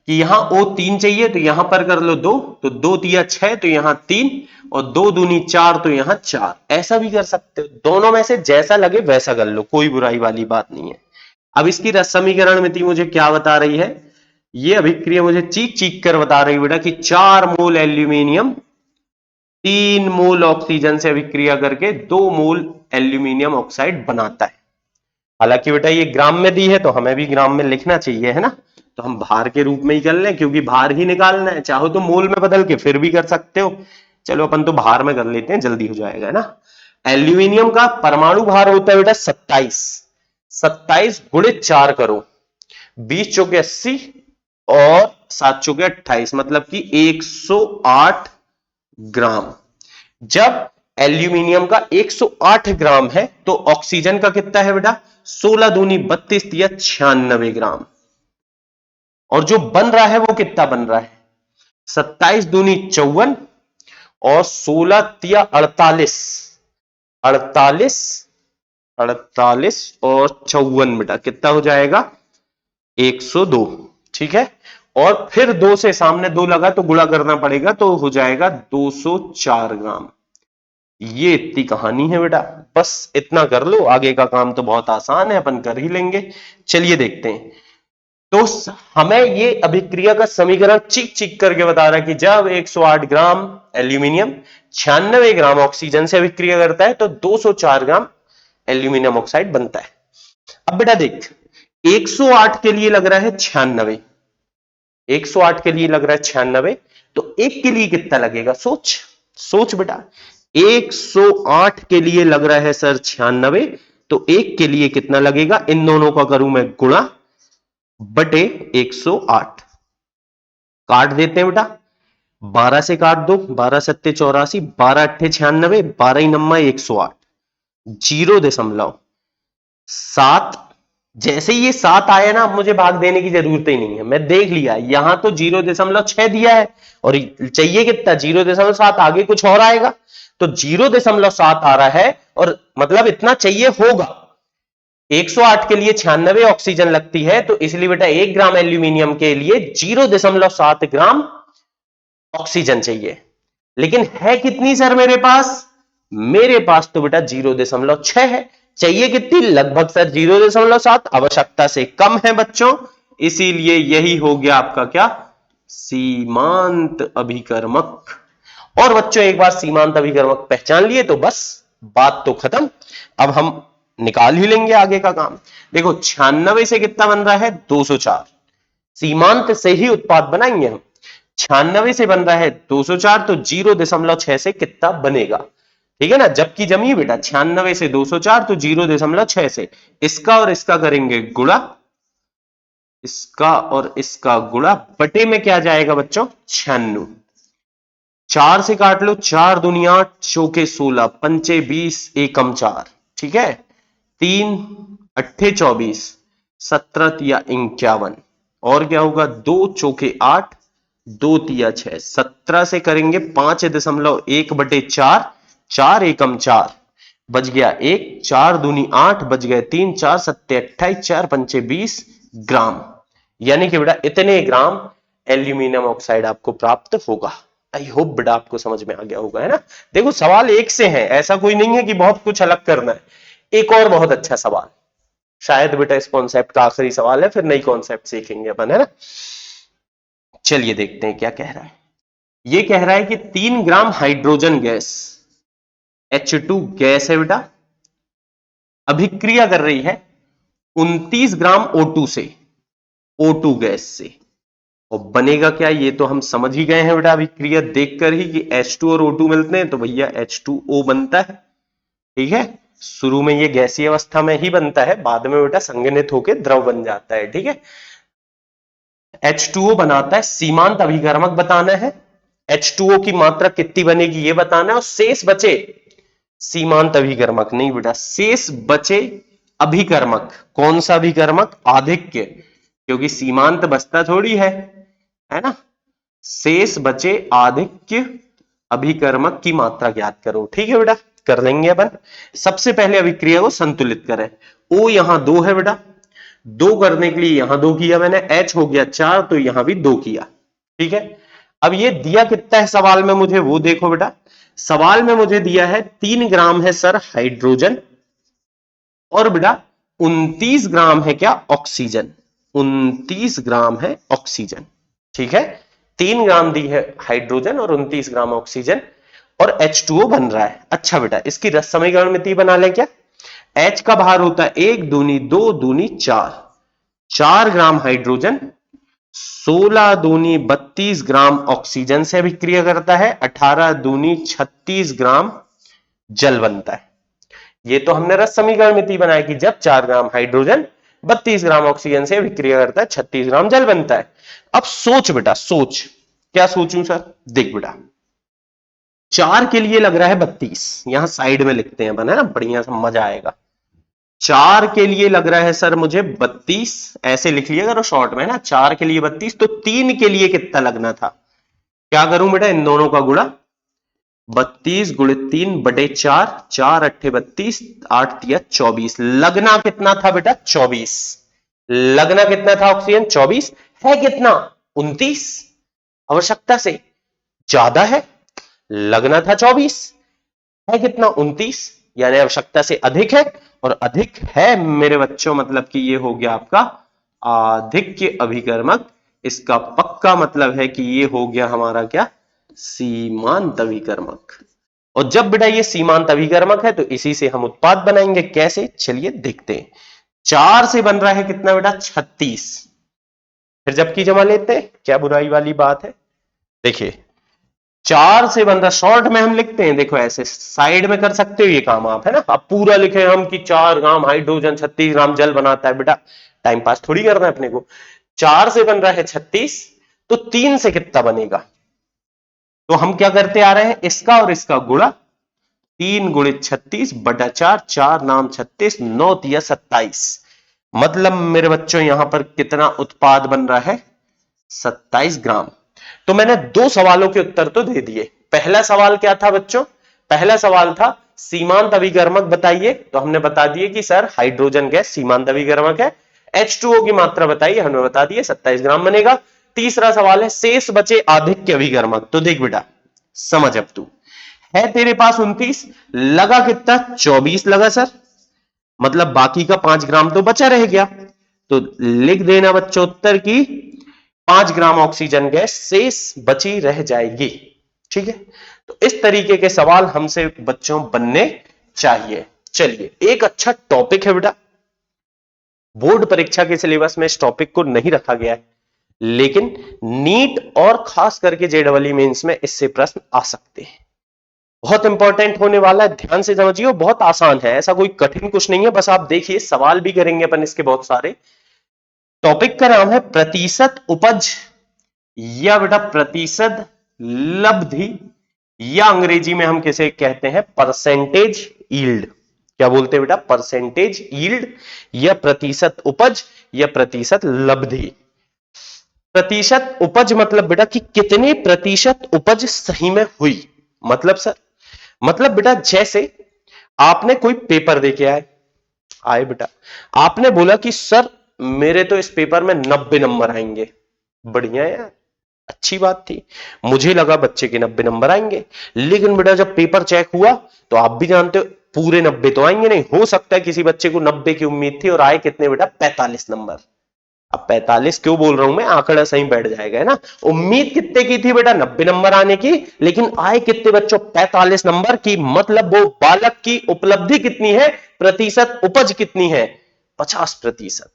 कि यहां O 3 चाहिए तो यहां पर कर लो 2, तो 2 तिया 6 तो यहां 3, और 2 दूनी 4 तो यहां 4, ऐसा भी कर सकते हो, दोनों में से जैसा लगे वैसा कर लो, कोई बुराई वाली बात नहीं है। अब इसकी रस समीकरण मिति मुझे क्या बता रही है, ये अभिक्रिया मुझे चीख चीख कर बता रही है बेटा कि 4 मोल एल्यूमिनियम 3 मोल ऑक्सीजन से अभिक्रिया करके 2 मोल एल्यूमिनियम ऑक्साइड बनाता है। हालांकि बेटा ये ग्राम में दी है तो हमें भी ग्राम में लिखना चाहिए, है ना, तो हम भार के रूप में ही कर लें क्योंकि भार ही निकालना है, चाहो तो मोल में बदल के फिर भी कर सकते हो, चलो अपन तो भार में कर लेते हैं, जल्दी हो जाएगा, है ना। एल्यूमिनियम का परमाणु भार होता है बेटा 27, 27 गुणित 4 करो, 20 चौके 80 और 7 चौके 28, मतलब कि 108 ग्राम। जब एल्यूमिनियम का 108 ग्राम है तो ऑक्सीजन का कितना है बेटा, 16 दूनी 32 या 96 ग्राम। और जो बन रहा है वो कितना बन रहा है, 27 दूनी 54 और 16 तिया 48, 48 48 और 54 बेटा कितना हो जाएगा 102। ठीक है, और फिर 2 से सामने 2 लगा तो गुणा करना पड़ेगा, तो हो जाएगा 204 ग्राम। ये इतनी कहानी है बेटा, बस इतना कर लो, आगे का काम तो बहुत आसान है, अपन कर ही लेंगे। चलिए देखते हैं। तो हमें ये अभिक्रिया का समीकरण चीख चीख करके बता रहा है कि जब 108 ग्राम एल्यूमिनियम 96 ग्राम ऑक्सीजन से अभिक्रिया करता है तो 204 ग्राम एल्यूमिनियम ऑक्साइड बनता है। अब बेटा देख, 108 के लिए लग रहा है 96, 108 के लिए लग रहा है 96, तो एक के लिए कितना लगेगा, सोच सोच बेटा, 108 के लिए लग रहा है सर 96, तो एक के लिए कितना लगेगा, इन दोनों का करूं मैं गुणा बटे 108, काट देते हैं बेटा, 12 से काट दो, 12 सत्ते 84, 12 अट्ठे 96, 12 नम्मा 108, 0.7। जैसे ये 7 आया ना, अब मुझे भाग देने की जरूरत ही नहीं है, मैं देख लिया यहां तो 0.6 दिया है और चाहिए कितना 0.7, आगे कुछ और आएगा, तो 0.7 आ रहा है और मतलब इतना चाहिए होगा। 108 के लिए 96 ऑक्सीजन लगती है, तो इसलिए बेटा 1 ग्राम एल्यूमिनियम के लिए 0.7 ग्राम ऑक्सीजन चाहिए। लेकिन है कितनी सर मेरे पास, मेरे पास तो बेटा 0.6 है, चाहिए कितनी, लगभग सर 0.7, आवश्यकता से कम है बच्चों, इसीलिए यही हो गया आपका क्या, सीमांत अभिकर्मक। और बच्चों एक बार सीमांत अभिकर्मक पहचान लिए तो बस बात तो खत्म, अब हम निकाल ही लेंगे आगे का काम। देखो 96 से कितना बन रहा है 204, सीमांत से ही उत्पाद बनाएंगे हम, 96 से बन रहा है 204, तो 0.6 से कितना बनेगा, ठीक है ना, जबकि जमी बेटा 96 से 204 तो 0.6 से, इसका और इसका करेंगे गुणा, इसका और इसका गुणा बटे में क्या जाएगा बच्चों 96। 4 से काट लो, 4 दूनी 8, चौके 16, पंचे 20, एकम 4, ठीक है। 3 अट्ठे 24, 17 तिया 51, और क्या होगा 2 चौके 8, 2 तिया 6, 17 से करेंगे 5.1 बटे 4, 4 एकम 4, बच गया 1, 4 दूनी 8, बच गए 3, 4 सत्ते 28, 4 पंचे 20 ग्राम। यानी कि बेटा इतने ग्राम एल्यूमिनियम ऑक्साइड आपको प्राप्त होगा। आई होप बेटा आपको समझ में आ गया होगा, है ना। देखो सवाल एक से है, ऐसा कोई नहीं है कि बहुत कुछ अलग करना है। एक और बहुत अच्छा सवाल, शायद बेटा इस कॉन्सेप्ट का आखिरी सवाल है, फिर नई कॉन्सेप्ट सीखेंगे अपन, है ना। चलिए देखते हैं क्या कह रहा है। ये कह रहा है कि 3 gram hydrogen gas H2 gas है बेटा, अभिक्रिया कर रही है 29 ग्राम O2 से, O2 गैस से। और बनेगा क्या, ये तो हम समझ ही गए हैं बेटा अभिक्रिया देखकर ही कि H2 और O2 मिलते हैं तो भैया H2O बनता है, ठीक है। शुरू में ये गैसीय अवस्था में ही बनता है, बाद में बेटा संघनित होकर द्रव बन जाता है, ठीक है। H2O बनाता है, सीमांत अभिकर्मक बताना है, H2O की मात्रा कितनी बनेगी ये बताना है, और शेष बचे सीमांत अभिकर्मक नहीं बेटा, शेष बचे अभिकर्मक। कौन सा अभिकर्मक, आधिक्य, क्योंकि सीमांत बचता थोड़ी है ना। शेष बचे आधिक्य अभिकर्मक की मात्रा ज्ञात करो, ठीक है बेटा, कर लेंगे अपन। सबसे पहले अभिक्रिया को संतुलित करें। O यहां 2 है बेटा, 2 करने के लिए यहां 2 किया मैंने, H हो गया 4 तो यहां भी 2 किया, ठीक है। अब ये दिया कितना है सवाल में मुझे वो देखो बेटा, सवाल में मुझे दिया है 3 ग्राम है सर हाइड्रोजन, और बेटा 29 ग्राम है क्या ऑक्सीजन, 29 ग्राम है ऑक्सीजन, ठीक है। 3 ग्राम दी है हाइड्रोजन और 29 ग्राम ऑक्सीजन, और H2O बन रहा है। अच्छा बेटा इसकी रस समीकरण मिति बना लें क्या। H का भार होता है 1 दूनी 2 दूनी 4, 4 ग्राम हाइड्रोजन 16 दूनी 32 ग्राम ऑक्सीजन से अभिक्रिया करता है, 18 दूनी 36 ग्राम जल बनता है। ये तो हमने रस समीकरण मिति बनाया कि जब 4 ग्राम हाइड्रोजन 32 ग्राम ऑक्सीजन से विक्रिया करता है 36 ग्राम जल बनता है। अब सोच बेटा सोच, क्या सोचूं सर, देख बेटा 4 के लिए लग रहा है 32, यहां साइड में लिखते हैं अपन, है ना, बढ़िया सा मजा आएगा। 4 के लिए लग रहा है सर मुझे 32, ऐसे लिख लिया करो शॉर्ट में ना, 4 के लिए 32, तो 3 के लिए कितना लगना था, क्या करूं बेटा इन दोनों का गुणा, 32 गुणित 3 बटे 4, 4 अट्ठे 32, 8 तिया 24, लगना कितना था बेटा 24, लगना कितना था ऑक्सीजन 24, है कितना 29, आवश्यकता से ज्यादा है, लगना था 24, है कितना 29, यानी आवश्यकता से अधिक है, और अधिक है मेरे बच्चों मतलब कि ये हो गया आपका आधिक्य अभिकर्मक। इसका पक्का मतलब है कि ये हो गया हमारा क्या, सीमांत अभिकर्मक। और जब बेटा ये सीमांत अभिकर्मक है तो इसी से हम उत्पाद बनाएंगे, कैसे चलिए देखते हैं। 4 से बन रहा है कितना बेटा 36, फिर जबकि जमा लेते हैं, क्या बुराई वाली बात है। देखिए 4 से बन रहा, शॉर्ट में हम लिखते हैं, देखो ऐसे साइड में कर सकते हो ये काम आप, है ना। अब पूरा लिखे हम कि 4 ग्राम हाइड्रोजन 36 ग्राम जल बनाता है, बेटा टाइम पास थोड़ी करना है अपने को। 4 से बन रहा है 36, तो 3 से कितना बनेगा, तो हम क्या करते आ रहे हैं, इसका और इसका गुणा, 3 गुणित 36 बटा 4, 4 नाम 36, 9 तिया 27, मतलब मेरे बच्चों यहां पर कितना उत्पाद बन रहा है 27 ग्राम। तो मैंने 2 सवालों के उत्तर तो दे दिए। पहला सवाल क्या था बच्चों, पहला सवाल था सीमांत अभिकर्मक बताइए, तो हमने बता दिए कि सर हाइड्रोजन गैस सीमांत अभिकर्मक है। H2O की मात्रा बताइए, हमने बता दिए 27 ग्राम बनेगा। तीसरा सवाल है शेष बचे आधिक्य अभिकर्मक, तो देख बेटा समझ, अब तू है तेरे पास 29, लगा कितना 24 लगा सर, मतलब बाकी का 5 ग्राम तो बचा रह गया, तो लिख देना बच्चों उत्तर की 5 ग्राम ऑक्सीजन गैस शेष बची रह जाएगी, ठीक है। तो इस तरीके के सवाल हमसे बच्चों बनने चाहिए। चलिए एक अच्छा टॉपिक है बेटा, बोर्ड परीक्षा के सिलेबस में इस टॉपिक को नहीं रखा गया है, लेकिन नीट और खास करके जेडबलई मेंस में इससे प्रश्न आ सकते हैं। बहुत इंपॉर्टेंट होने वाला है, ध्यान से समझिए, बहुत आसान है, ऐसा कोई कठिन कुछ नहीं है, बस आप देखिए सवाल भी करेंगे अपन इसके बहुत सारे। टॉपिक का नाम है प्रतिशत उपज या बेटा प्रतिशत लब्धि, या अंग्रेजी में हम किसे कहते हैं परसेंटेज यील्ड। क्या बोलते हैं बेटा? परसेंटेज यील्ड या प्रतिशत उपज या प्रतिशत लब्धि। प्रतिशत उपज मतलब बेटा कि कितने प्रतिशत उपज सही में हुई। मतलब सर, मतलब बेटा जैसे आपने कोई पेपर देके आए बेटा, आपने बोला कि सर मेरे तो इस पेपर में 90 नंबर आएंगे। बढ़िया यार, अच्छी बात थी, मुझे लगा बच्चे के 90 नंबर आएंगे, लेकिन बेटा जब पेपर चेक हुआ तो आप भी जानते हो पूरे 90 तो आएंगे नहीं। हो सकता है किसी बच्चे को 90 की उम्मीद थी और आए कितने बेटा? 45 नंबर। अब 45 क्यों बोल रहा हूं मैं, आंकड़ा सही बैठ जाएगा, है ना। उम्मीद कितने की थी बेटा? 90 नंबर आने की, लेकिन आए कितने बच्चों? 45 नंबर की। मतलब वो बालक की उपलब्धि कितनी है? प्रतिशत उपज कितनी है? 50%।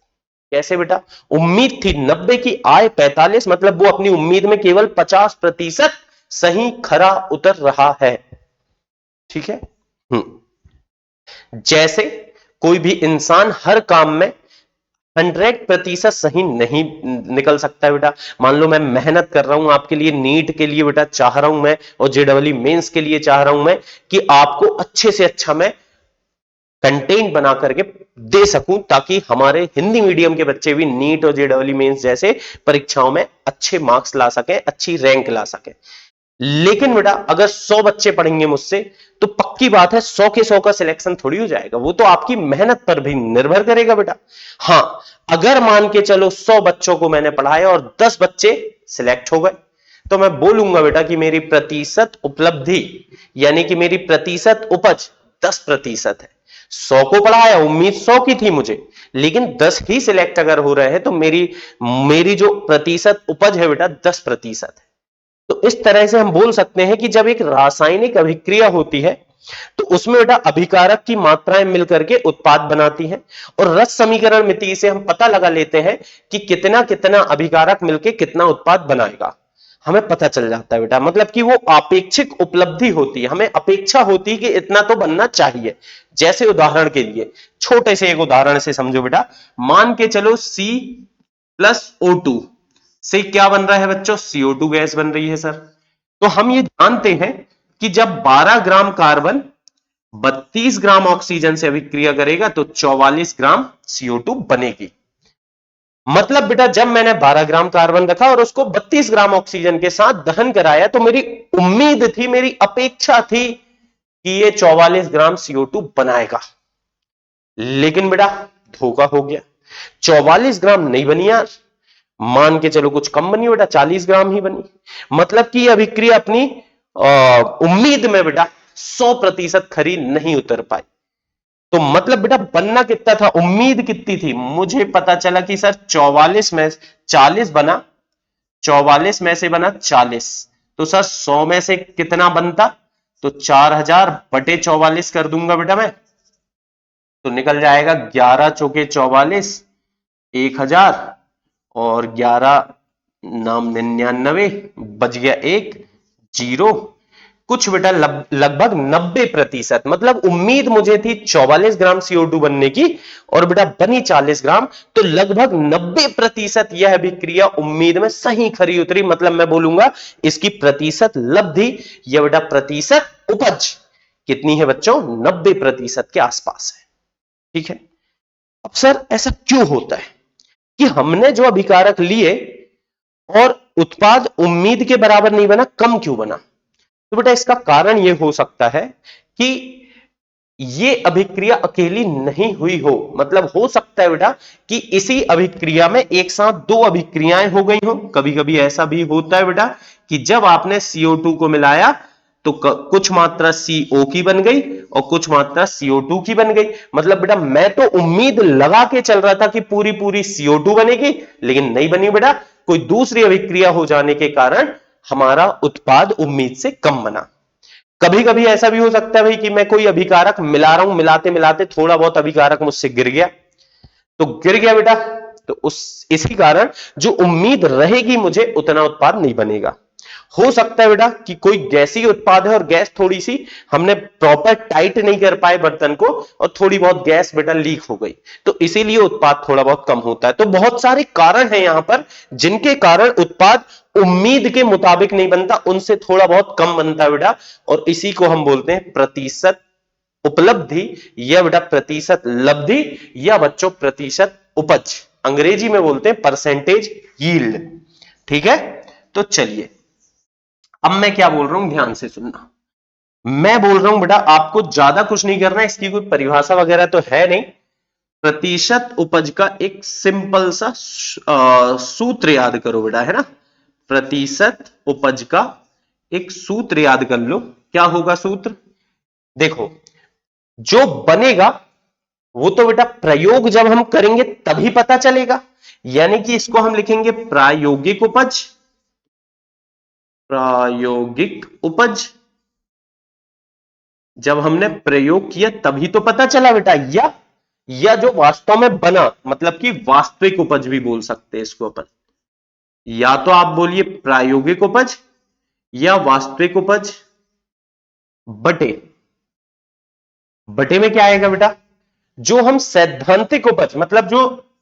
कैसे बेटा? उम्मीद थी 90 की, आए 45, मतलब वो अपनी उम्मीद में केवल 50% सही खरा उतर रहा है। ठीक है। जैसे कोई भी इंसान हर काम में 100% सही नहीं निकल सकता है बेटा। मान लो मैं मेहनत कर रहा हूं आपके लिए, नीट के लिए बेटा चाह रहा हूं मैं, और जेडब्ल्यू मेंस के लिए चाह रहा हूं मैं कि आपको अच्छे से अच्छा मैं कंटेंट बना करके दे सकूं, ताकि हमारे हिंदी मीडियम के बच्चे भी नीट और जेडब्ल्यू मेंस जैसे परीक्षाओं में अच्छे मार्क्स ला सकें, अच्छी रैंक ला सकें। लेकिन बेटा अगर 100 बच्चे पढ़ेंगे मुझसे तो पक्की बात है 100 के 100 का सिलेक्शन थोड़ी हो जाएगा, वो तो आपकी मेहनत पर भी निर्भर करेगा बेटा। हां, अगर मान के चलो 100 बच्चों को मैंने पढ़ाया और 10 बच्चे सिलेक्ट हो गए, तो मैं बोलूंगा बेटा कि मेरी प्रतिशत उपलब्धि यानी कि मेरी प्रतिशत उपज 10% है। 100 को पढ़ाया, उम्मीद 100 की थी मुझे, लेकिन 10 ही सिलेक्ट अगर हो रहे हैं तो मेरी मेरी जो प्रतिशत उपज है बेटा 10% है। तो इस तरह से हम बोल सकते हैं कि जब एक रासायनिक अभिक्रिया होती है तो उसमें बेटा अभिकारक की मात्राएं मिलकर के उत्पाद बनाती हैं, और रस समीकरण मिति से हम पता लगा लेते हैं कि कितना कितना अभिकारक मिलकर कितना उत्पाद बनाएगा। हमें पता चल जाता है बेटा, मतलब कि वो अपेक्षिक उपलब्धि होती है, हमें अपेक्षा होती है कि इतना तो बनना चाहिए। जैसे उदाहरण के लिए छोटे से एक उदाहरण से समझो बेटा, मान के चलो C+O2 से क्या बन रहा है बच्चों? CO2 गैस बन रही है सर। तो हम ये जानते हैं कि जब 12 ग्राम कार्बन 32 ग्राम ऑक्सीजन से अभिक्रिया करेगा तो 44 ग्राम CO2 बनेगी। मतलब बेटा जब मैंने 12 ग्राम कार्बन रखा और उसको 32 ग्राम ऑक्सीजन के साथ दहन कराया तो मेरी उम्मीद थी, मेरी अपेक्षा थी कि ये 44 ग्राम CO2 बनाएगा। लेकिन बेटा धोखा हो गया, 44 ग्राम नहीं बनी यार, मान के चलो कुछ कम बनी बेटा, 40 ग्राम ही बनी। मतलब कि अभिक्रिया अपनी उम्मीद में बेटा 100% खरी नहीं उतर पाई। तो मतलब बेटा बनना कितना था, उम्मीद कितनी थी? मुझे पता चला कि सर 44 में 40 बना, 44 में से बना 40, तो सर 100 में से कितना बनता? तो 4000 बटे 44 कर दूंगा बेटा मैं, तो निकल जाएगा 11 चौके 44, 1000 और 11 नाम 99, बच गया 1 0, कुछ बेटा लगभग 90%। मतलब उम्मीद मुझे थी 44 ग्राम CO2 बनने की और बेटा बनी 40 ग्राम, तो लगभग 90% यह अभिक्रिया उम्मीद में सही खरी उतरी। मतलब मैं बोलूंगा इसकी प्रतिशत लब्धि या बेटा प्रतिशत उपज कितनी है बच्चों? 90% के आसपास है। ठीक है। अब सर ऐसा क्यों होता है कि हमने जो अभिकारक लिए और उत्पाद उम्मीद के बराबर नहीं बना, कम क्यों बना? तो बेटा इसका कारण यह हो सकता है कि ये अभिक्रिया अकेली नहीं हुई हो। मतलब हो सकता है बेटा कि इसी अभिक्रिया में एक साथ दो अभिक्रियाएं हो गई हो। कभी कभी ऐसा भी होता है बेटा कि जब आपने CO2 को मिलाया तो कुछ मात्रा CO की बन गई और कुछ मात्रा CO2 की बन गई। मतलब बेटा मैं तो उम्मीद लगा के चल रहा था कि पूरी पूरी CO2 बनेगी, लेकिन नहीं बनी बेटा, कोई दूसरी अभिक्रिया हो जाने के कारण हमारा उत्पाद उम्मीद से कम बना। कभी कभी ऐसा भी हो सकता है भाई कि मैं कोई अभिकारक मिला रहा हूं, मिलाते मिलाते थोड़ा बहुत अभिकारक मुझसे गिर गया, तो गिर गया बेटा, तो इसी कारण जो उम्मीद रहेगी मुझे उतना उत्पाद नहीं बनेगा। हो सकता है बेटा कि कोई गैसीय उत्पाद है और गैस थोड़ी सी हमने प्रॉपर टाइट नहीं कर पाए बर्तन को और थोड़ी बहुत गैस बेटा लीक हो गई, तो इसीलिए उत्पाद थोड़ा बहुत कम होता है। तो बहुत सारे कारण हैं यहां पर जिनके कारण उत्पाद उम्मीद के मुताबिक नहीं बनता, उनसे थोड़ा बहुत कम बनता है बेटा, और इसी को हम बोलते हैं प्रतिशत उपलब्धि या बेटा प्रतिशत लब्धि या बच्चों प्रतिशत उपज, अंग्रेजी में बोलते हैं परसेंटेज यील्ड। ठीक है, तो चलिए अब मैं क्या बोल रहा हूं ध्यान से सुनना। मैं बोल रहा हूं बेटा आपको ज्यादा कुछ नहीं करना है, इसकी कोई परिभाषा वगैरह तो है नहीं। प्रतिशत उपज का एक सिंपल सा सूत्र याद करो बेटा, है ना। प्रतिशत उपज का एक सूत्र याद कर लो। क्या होगा सूत्र? देखो, जो बनेगा वो तो बेटा प्रयोग जब हम करेंगे तभी पता चलेगा, यानी कि इसको हम लिखेंगे प्रायोगिक उपज। प्रायोगिक उपज जब हमने प्रयोग किया तभी तो पता चला बेटा, या जो वास्तव में बना, मतलब कि वास्तविक उपज भी बोल सकते हैं इसको अपन। या तो आप बोलिए प्रायोगिक उपज या वास्तविक उपज बटे, बटे में क्या आएगा बेटा, जो हम सैद्धांतिक उपज मतलब जो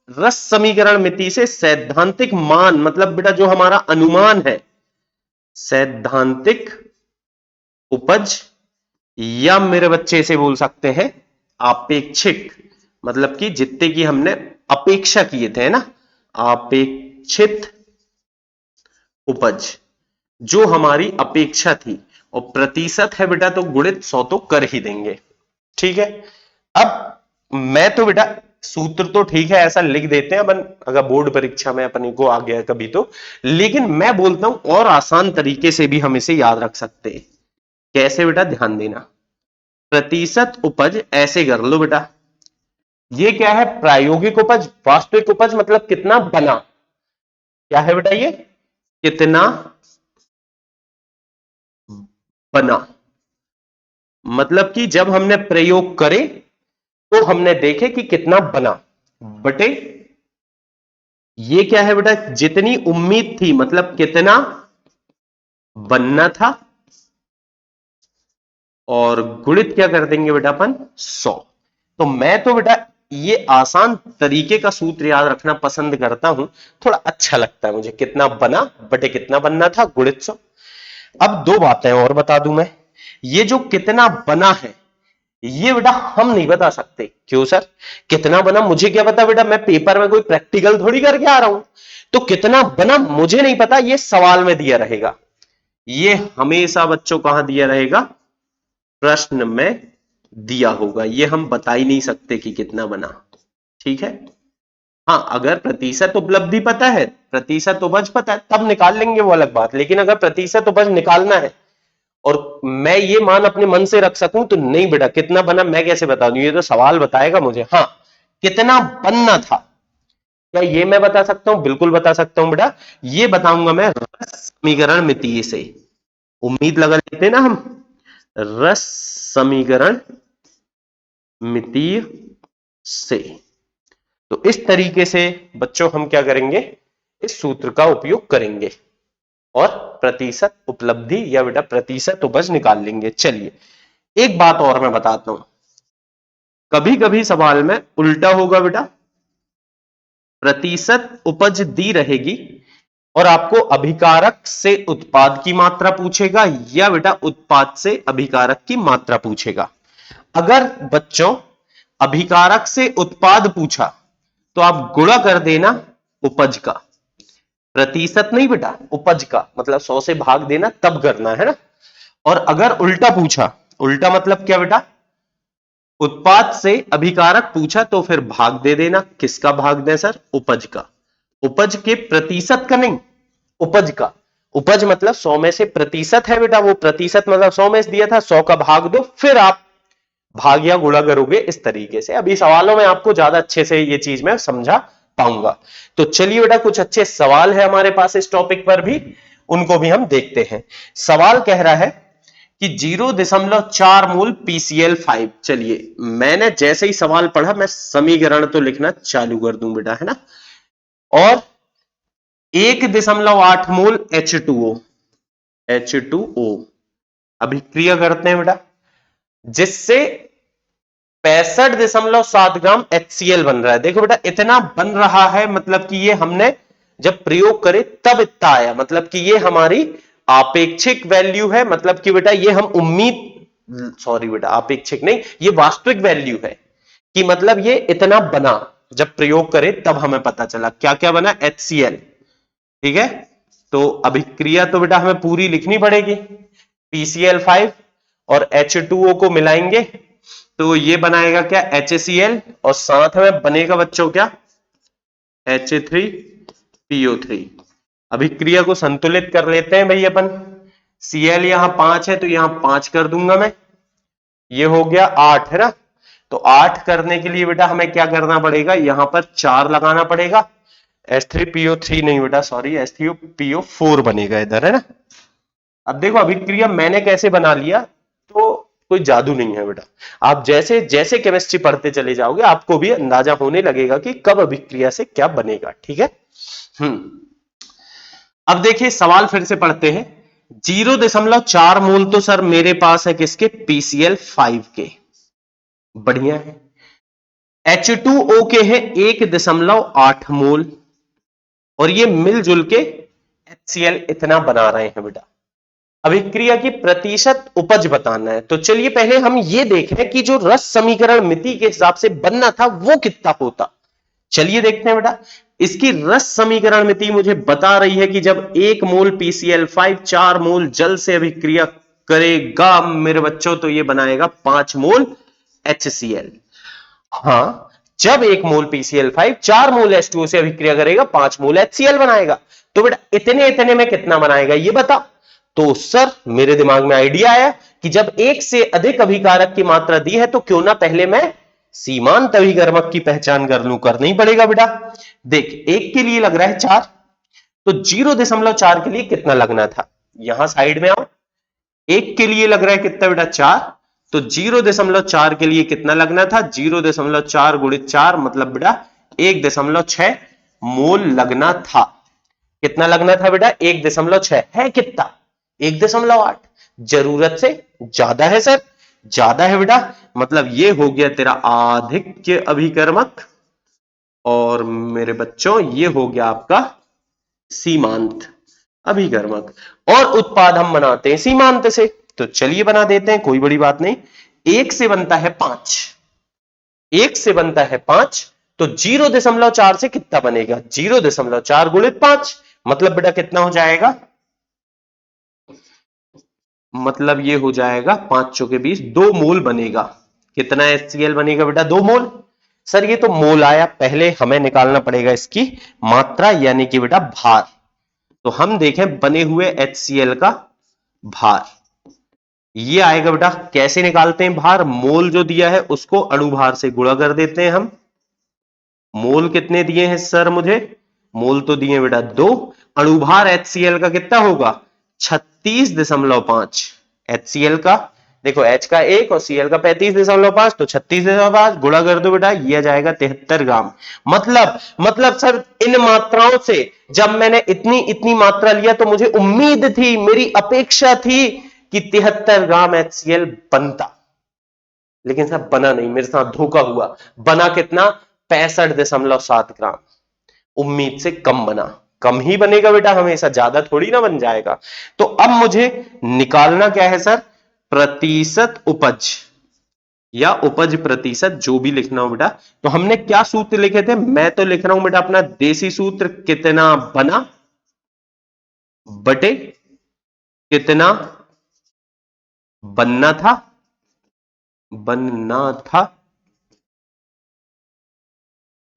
रस समीकरण मिति से सैद्धांतिक मान, मतलब बेटा जो हमारा अनुमान है, सैद्धांतिक उपज, या मेरे बच्चे इसे बोल सकते हैं आपेक्षिक, मतलब कि जितने की हमने अपेक्षा किए थे ना, अपेक्षित उपज जो हमारी अपेक्षा थी, और प्रतिशत है बेटा तो गुणित 100 तो कर ही देंगे। ठीक है, अब मैं तो बेटा सूत्र तो ठीक है ऐसा लिख देते हैं अपन अगर बोर्ड परीक्षा में अपने को आ गया कभी तो, लेकिन मैं बोलता हूं और आसान तरीके से भी हम इसे याद रख सकते हैं। कैसे बेटा, ध्यान देना। प्रतिशत उपज ऐसे कर लो बेटा, ये क्या है, प्रायोगिक उपज, वास्तविक उपज मतलब कितना बना, क्या है बेटा ये, कितना बना, मतलब कि जब हमने प्रयोग करे तो हमने देखे कि कितना बना, बटे ये क्या है बेटा, जितनी उम्मीद थी मतलब कितना बनना था, और गुणित क्या कर देंगे बेटा अपन 100। तो मैं तो बेटा ये आसान तरीके का सूत्र याद रखना पसंद करता हूं, थोड़ा अच्छा लगता है मुझे, कितना बना बटे कितना बनना था गुणित 100। अब दो बातें और बता दूं मैं, ये जो कितना बना है ये बेटा हम नहीं बता सकते। क्यों सर, कितना बना मुझे क्या पता बेटा, मैं पेपर में कोई प्रैक्टिकल थोड़ी करके आ रहा हूं, तो कितना बना मुझे नहीं पता, ये सवाल में दिया रहेगा, ये हमेशा बच्चों कहां दिया रहेगा, प्रश्न में दिया होगा, ये हम बता ही नहीं सकते कि कितना बना। ठीक है, हाँ अगर प्रतिशत उपलब्धि पता है, प्रतिशत उपज पता है, तब निकाल लेंगे वो अलग बात, लेकिन अगर प्रतिशत उपज निकालना है और मैं ये मान अपने मन से रख सकूं तो नहीं बेटा, कितना बना मैं कैसे बता दूं, ये तो सवाल बताएगा मुझे। हाँ, कितना बनना था क्या ये मैं बता सकता हूं, बिल्कुल बता सकता हूं बेटा, ये बताऊंगा मैं रस समीकरण मितीय से। उम्मीद लगा लेते हैं ना हम, रस समीकरण मितीय से। तो इस तरीके से बच्चों हम क्या करेंगे, इस सूत्र का उपयोग करेंगे और प्रतिशत उपलब्धि या बेटा प्रतिशत उपज निकाल लेंगे। चलिए एक बात और मैं बताता हूं, कभी कभी सवाल में उल्टा होगा बेटा, प्रतिशत उपज दी रहेगी और आपको अभिकारक से उत्पाद की मात्रा पूछेगा या बेटा उत्पाद से अभिकारक की मात्रा पूछेगा। अगर बच्चों अभिकारक से उत्पाद पूछा तो आप गुणा कर देना उपज का, प्रतिशत नहीं बेटा उपज का, मतलब 100 से भाग देना तब करना है ना। और अगर उल्टा पूछा, उल्टा मतलब क्या बेटा, उत्पाद से अभिकारक पूछा तो फिर भाग दे देना, किसका भाग दें सर, उपज का, उपज के प्रतिशत का नहीं, उपज का। उपज मतलब 100 में से प्रतिशत है बेटा, वो प्रतिशत मतलब 100 में से दिया था, 100 का भाग दो फिर आप भाग या गुणा करोगे, इस तरीके से। अभी सवालों में आपको ज्यादा अच्छे से ये चीज मैं समझा पाऊंगा। तो चलिए बेटा कुछ अच्छे सवाल है हमारे पास इस टॉपिक पर भी, उनको भी हम देखते हैं। सवाल कह रहा है कि 0.4 मूल PCl5। चलिए मैंने जैसे ही सवाल पढ़ा मैं समीकरण तो लिखना चालू कर दूं बेटा, है ना। और 1.8 मूल H2O, H2O अभिक्रिया करते हैं बेटा, जिससे 65.7 ग्राम HCl बन रहा है। देखो बेटा इतना बन रहा है, मतलब कि ये हमने जब प्रयोग करे तब इतना आया, मतलब कि ये हमारी आपेक्षिक वैल्यू है, मतलब कि बेटा ये हम उम्मीद, सॉरी बेटा आपेक्षिक नहीं, ये वास्तविक वैल्यू है कि मतलब ये इतना बना, जब प्रयोग करे तब हमें पता चला क्या क्या बना, HCl। ठीक है, तो अभिक्रिया तो बेटा हमें पूरी लिखनी पड़ेगी। PCl5 और H2O को मिलाएंगे तो ये बनाएगा क्या, HCl, और साथ में बनेगा बच्चों क्या, H3PO3। अभिक्रिया को संतुलित कर लेते हैं भाई अपन। Cl यहां 5 है तो यहां 5 कर दूंगा मैं, ये हो गया 8 है ना। तो 8 करने के लिए बेटा हमें क्या करना पड़ेगा, यहां पर 4 लगाना पड़ेगा। H3PO3 नहीं बेटा, सॉरी, H3PO4 बनेगा इधर, है ना। अब देखो अभिक्रिया मैंने कैसे बना लिया, तो कोई जादू नहीं है बेटा, आप जैसे जैसे केमिस्ट्री पढ़ते चले जाओगे आपको भी अंदाजा होने लगेगा कि कब अभिक्रिया से क्या बनेगा। ठीक है। अब देखिए सवाल फिर से पढ़ते हैं। 0.4 मोल तो सर मेरे पास है किसके, PCl5 के, बढ़िया है। H2O के हैं 1.8 मोल, और ये मिलजुल के HCl इतना बना रहे हैं बेटा। अभिक्रिया की प्रतिशत उपज बताना है, तो चलिए पहले हम ये देखें कि जो रस समीकरण मिति के हिसाब से बनना था वो कितना होता। चलिए देखते हैं बेटा, इसकी रस समीकरण मिति मुझे बता रही है कि जब 1 मोल PCl5 4 मोल जल से अभिक्रिया करेगा मेरे बच्चों, तो ये बनाएगा 5 मोल HCl। हाँ, जब 1 मोल PCl5 4 मोल H2O से अभिक्रिया करेगा 5 मोल HCl बनाएगा। तो बेटा इतने इतने में कितना बनाएगा ये बता। तो सर मेरे दिमाग में आइडिया आया कि जब एक से अधिक अभिकारक की मात्रा दी है तो क्यों ना पहले मैं सीमांत अभिकर्मक की पहचान कर लूं, करना ही पड़ेगा बेटा। देख एक के लिए लग रहा है 4, तो 0.4 के लिए कितना लगना था, यहां साइड में आओ। एक के लिए लग रहा है कितना बेटा, 4, तो 0.4 के लिए कितना लगना था, 0.4 गुणित 4 मतलब बेटा 1.6 मोल लगना था। कितना लगना था बेटा, 1.6 है कितना, 1.8, जरूरत से ज्यादा है सर, ज्यादा है बेटा, मतलब ये हो गया तेरा आधिक्य अभिकर्मक, और मेरे बच्चों ये हो गया आपका सीमांत अभिकर्मक। और उत्पाद हम बनाते हैं सीमांत से, तो चलिए बना देते हैं, कोई बड़ी बात नहीं। 1 से बनता है 5, 1 से बनता है 5, तो 0.4 से कितना बनेगा, 0.4 गुणित 5 मतलब बेटा कितना हो जाएगा, मतलब ये हो जाएगा 5 चौके 20, 2 मोल बनेगा। कितना HCl बनेगा बेटा, 2 मोल। सर ये तो मोल आया, पहले हमें निकालना पड़ेगा इसकी मात्रा यानी कि बेटा भार। तो हम देखें बने हुए HCl का भार, ये आएगा बेटा, कैसे निकालते हैं भार, मोल जो दिया है उसको अणुभार से गुणा कर देते हैं हम। मोल कितने दिए हैं सर मुझे, मोल तो दिए बेटा 2, अणुभार HCl का कितना होगा, 36.5। HCl का देखो H का 1 और Cl का 35.5, तो 36.5 गुणा कर दो बेटा, ये आ जाएगा 73 ग्राम। मतलब सर इन मात्राओं से जब मैंने इतनी इतनी मात्रा लिया तो मुझे उम्मीद थी, मेरी अपेक्षा थी कि 73 ग्राम HCl बनता, लेकिन सर बना नहीं, मेरे साथ धोखा हुआ। बना कितना, 65.7 ग्राम, उम्मीद से कम बना। कम ही बनेगा बेटा हमेशा, ज्यादा थोड़ी ना बन जाएगा। तो अब मुझे निकालना क्या है सर, प्रतिशत उपज या उपज प्रतिशत, जो भी लिखना हो बेटा। तो हमने क्या सूत्र लिखे थे, मैं तो लिख रहा हूं बेटा अपना देसी सूत्र, कितना बना बटे कितना बनना था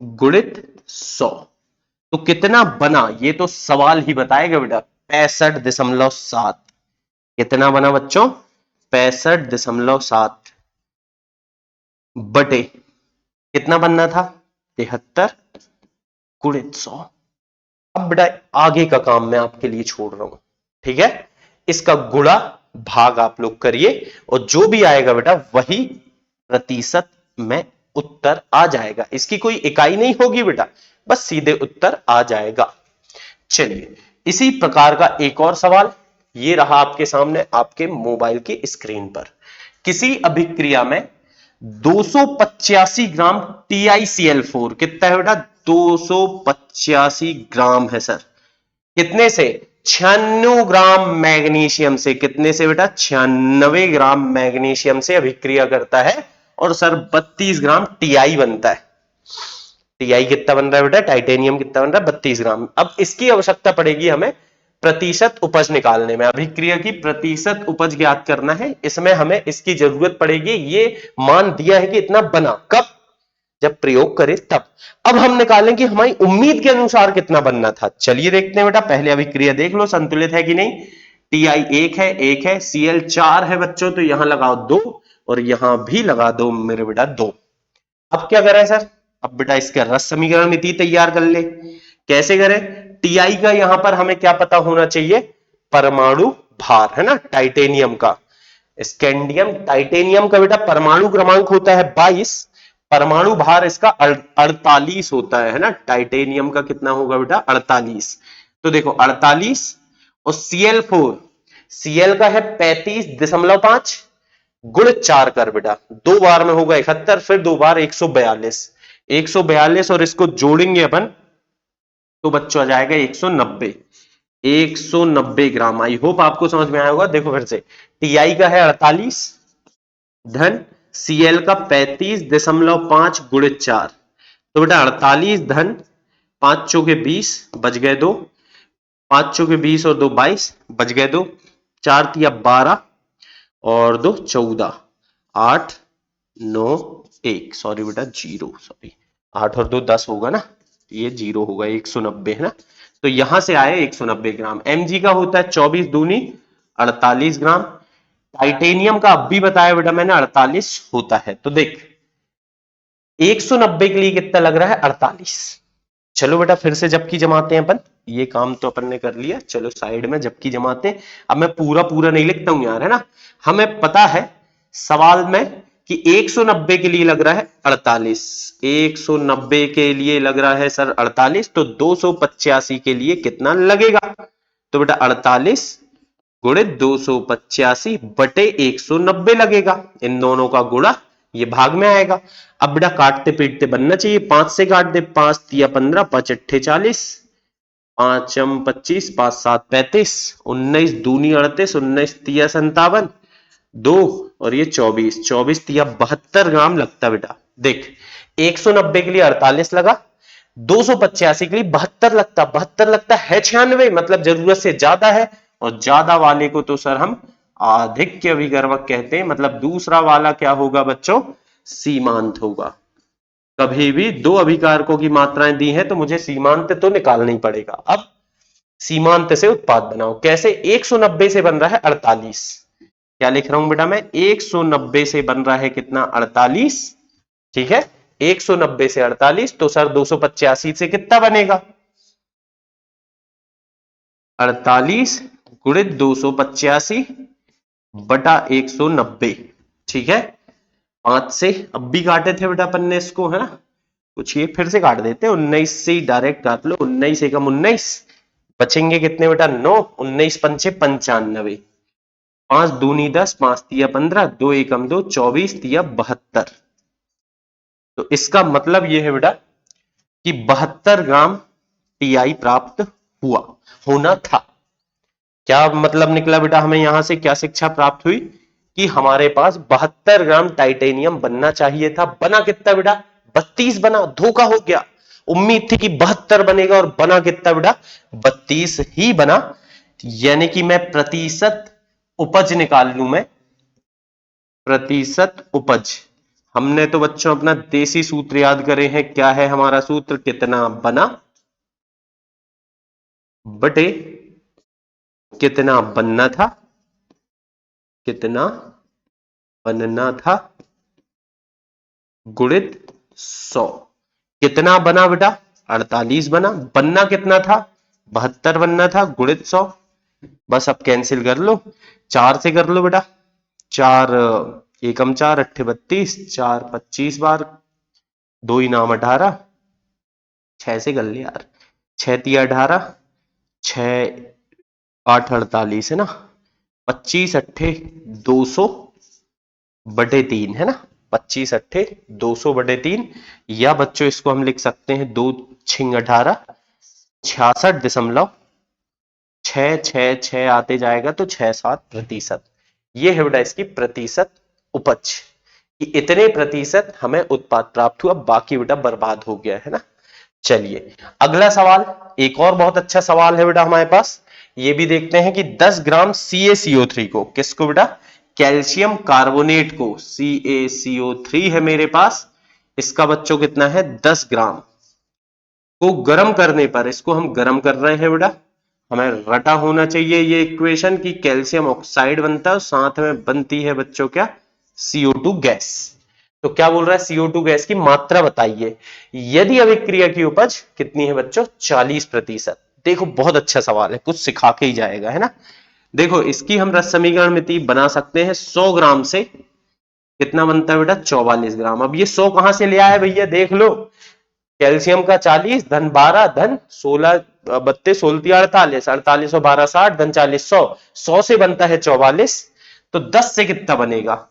गुणित 100। तो कितना बना ये तो सवाल ही बताएगा बेटा, 65.7। कितना बना बच्चों, 65.7 बटे कितना बनना था, 73 गुणित 100। अब बेटा आगे का काम मैं आपके लिए छोड़ रहा हूं, ठीक है। इसका गुणा भाग आप लोग करिए, और जो भी आएगा बेटा वही प्रतिशत में उत्तर आ जाएगा। इसकी कोई इकाई नहीं होगी बेटा, बस सीधे उत्तर आ जाएगा। चलिए इसी प्रकार का एक और सवाल, ये रहा आपके सामने आपके मोबाइल की स्क्रीन पर। किसी अभिक्रिया में 285 ग्राम TiCl4, कितना है बेटा? 285 ग्राम है सर। कितने से? 96 ग्राम मैग्नीशियम से। कितने से बेटा? 96 ग्राम मैग्नीशियम से अभिक्रिया करता है और सर 32 ग्राम टीआई बनता है। टीआई कितना बन रहा है बेटा? टाइटेनियम कितना बन रहा है? 32 ग्राम। अब इसकी आवश्यकता पड़ेगी हमें प्रतिशत उपज निकालने में, अभिक्रिया की प्रतिशत उपज ज्ञात करना है। इसमें हमें इसकी जरूरत पड़ेगी। ये मान दिया है कि इतना बना, कब? जब प्रयोग करें तब। अब हम निकालें कि हमारी उम्मीद के अनुसार कितना बनना था। चलिए देखते हैं बेटा। पहले अभिक्रिया देख लो संतुलित है कि नहीं। टीआई 1 है, Cl 4 है बच्चों, तो यहां लगाओ 2 और यहां भी लगा दो मेरे बेटा 2। अब क्या करें सर? अब बेटा इसका रस समीकरण नीति तैयार कर ले। कैसे करें? टीआई का यहां पर हमें क्या पता होना चाहिए? परमाणु भार, है ना, टाइटेनियम का। स्कैंडियम टाइटेनियम का बेटा परमाणु क्रमांक होता है 22, परमाणु भार इसका 48 होता है ना। टाइटेनियम का कितना होगा बेटा? 48। तो देखो 48 और Cl4, Cl का है 35.5 गुण 4 कर बेटा, 2 बार में होगा 71, फिर 2 बार 142, 142 और इसको जोड़ेंगे अपन तो बच्चों आ जाएगा 190, 190 ग्राम। आई होप आपको समझ में आया होगा। देखो फिर से, टीआई का है 48 धन Cl का 35.5 गुणित 4, तो बेटा 48 धन 5 चौके 20 बच गए 2, 5 चौके 20 और 2 22 बच गए 2, 4 तिया 12 और 2 14, 8 9 1, सॉरी बेटा 0, सॉरी 8 और 2 10 होगा ना, ये 0 होगा, 190 है ना। तो यहां से आए 190 ग्राम। Mg का होता है 24 दूनी 48 ग्राम। टाइटेनियम का अब भी बताया बेटा मैंने 48 होता है। तो देख 190 के लिए कितना लग रहा है? 48। चलो बेटा फिर से जबकि जमाते हैं अपन। ये काम तो अपन ने कर लिया, चलो साइड में जबकि जमाते हैं। अब मैं पूरा पूरा नहीं लिखता हूं यार, है ना। हमें पता है सवाल में कि 190 के लिए लग रहा है 48, 190 के लिए लग रहा है सर 48, तो 285 के लिए कितना लगेगा? तो बेटा 48 गुणित 285 बटे 190 लगेगा। इन दोनों का गुणा ये भाग में आएगा। अब बेटा काटते पीटते बनना चाहिए। 5 से काट दे, 5 तिया 15, 5 अट्ठे 40, 5 25, 5 7 35, 19 दूनी 38, 19 तिया 57, 2 और ये 24, 24 तिया 72 ग्राम लगता बेटा। देख 190 के लिए 48 लगा, 285 के लिए 72 लगता, 72 लगता है 96, मतलब जरूरत से ज्यादा है। और ज्यादा वाले को तो सर हम आधिक्य अभिकर्मक कहते हैं, मतलब दूसरा वाला क्या होगा बच्चों? सीमांत होगा। कभी भी दो अभिकारकों की मात्राएं दी हैं तो मुझे सीमांत तो निकालना ही पड़ेगा। अब सीमांत से उत्पाद बनाओ। कैसे? 190 से बन रहा है 48। क्या लिख रहा हूं बेटा मैं? 190 से बन रहा है कितना? 48। ठीक है, 190 से 48, तो सर 285 से कितना बनेगा? 48 गुणित 285 बटा 190। ठीक है, 5 से अब भी काटे थे बेटा अपन ने इसको, है ना। कुछ ये फिर से काट देते हैं, 19 से डायरेक्ट काट लो। 19 एकम 19, बचेंगे कितने बेटा? 9, 19 पंचे 95, 5 दूनी 10, 5 तिया 15, 2 एकम 2, 24 तिया 72। तो इसका मतलब ये है बेटा कि 72 ग्राम टीआई प्राप्त हुआ, होना था। क्या मतलब निकला बेटा? हमें यहां से क्या शिक्षा प्राप्त हुई कि हमारे पास 72 ग्राम टाइटेनियम बनना चाहिए था। बना कितना बेटा? 32 बना। धोखा हो गया। उम्मीद थी कि 72 बनेगा और बना कितना बेटा? 32 ही बना। यानी कि मैं प्रतिशत उपज निकाल लूं, मैं प्रतिशत उपज। हमने तो बच्चों अपना देसी सूत्र याद करे हैं। क्या है हमारा सूत्र? कितना बना बटे कितना बनना था, कितना बनना था गुणित 100। कितना बना बेटा? 48 बना। बनना कितना था? 72 बनना था, गुणित 100। बस अब कैंसिल कर लो, 4 से कर लो बेटा। 4 एकम 4 अट्ठे 32, 4 25 बार, 2 इनाम 18, 6 से कर लिया यार, 6 तिया 18, 6 8 48 है ना। 25 अट्ठे 200/3 है ना, 25 अट्ठे 200/3, या बच्चों इसको हम लिख सकते हैं 2 छिंग 18, 66.666 आते जाएगा तो 67%। ये है बेटा इसकी प्रतिशत उपज कि इतने प्रतिशत हमें उत्पाद प्राप्त हुआ, बाकी बेटा बर्बाद हो गया है ना। चलिए अगला सवाल, एक और बहुत अच्छा सवाल है बेटा हमारे पास, ये भी देखते हैं कि 10 ग्राम CaCO3 को, किसको बेटा, कैल्शियम कार्बोनेट को, CaCO3 है मेरे पास, इसका बच्चों कितना है 10 ग्राम को गर्म करने पर, इसको हम गर्म कर रहे हैं बेटा, हमें रटा होना चाहिए ये इक्वेशन कि कैल्शियम ऑक्साइड बनता है, साथ में बनती है बच्चों क्या, CO2 गैस। तो क्या बोल रहा है, CO2 गैस की मात्रा बताइए यदि अभिक्रिया की उपज कितनी है बच्चों, 40%। देखो बहुत अच्छा सवाल है, कुछ सिखा के ही जाएगा है ना। देखो इसकी हम रस समीकरण मिति बना सकते हैं, 100 ग्राम से कितना बनता है बेटा, 44 ग्राम। अब ये 100 कहां से ले आया भैया, देख लो, कैल्शियम का 40 धन 12 धन 16 32 16 48 48 और 12 60 धन 40 100, 100 से बनता है 44, तो 10 से कितना बनेगा,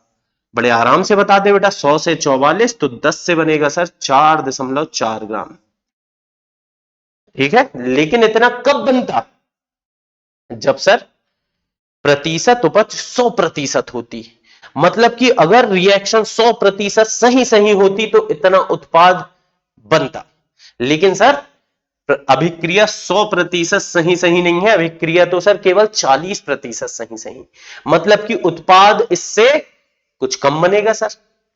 बड़े आराम से बता दे बेटा, 100 से 44 तो 10 से बनेगा सर 4.4 ग्राम। ठीक है, लेकिन इतना कब बनता, जब सर प्रतिशत उपज 100% होती, मतलब कि अगर रिएक्शन 100% सही सही होती तो इतना उत्पाद बनता। लेकिन सर अभिक्रिया 100% सही सही नहीं है, अभिक्रिया तो सर केवल 40% सही सही, मतलब कि उत्पाद इससे कुछ कम बनेगा सर,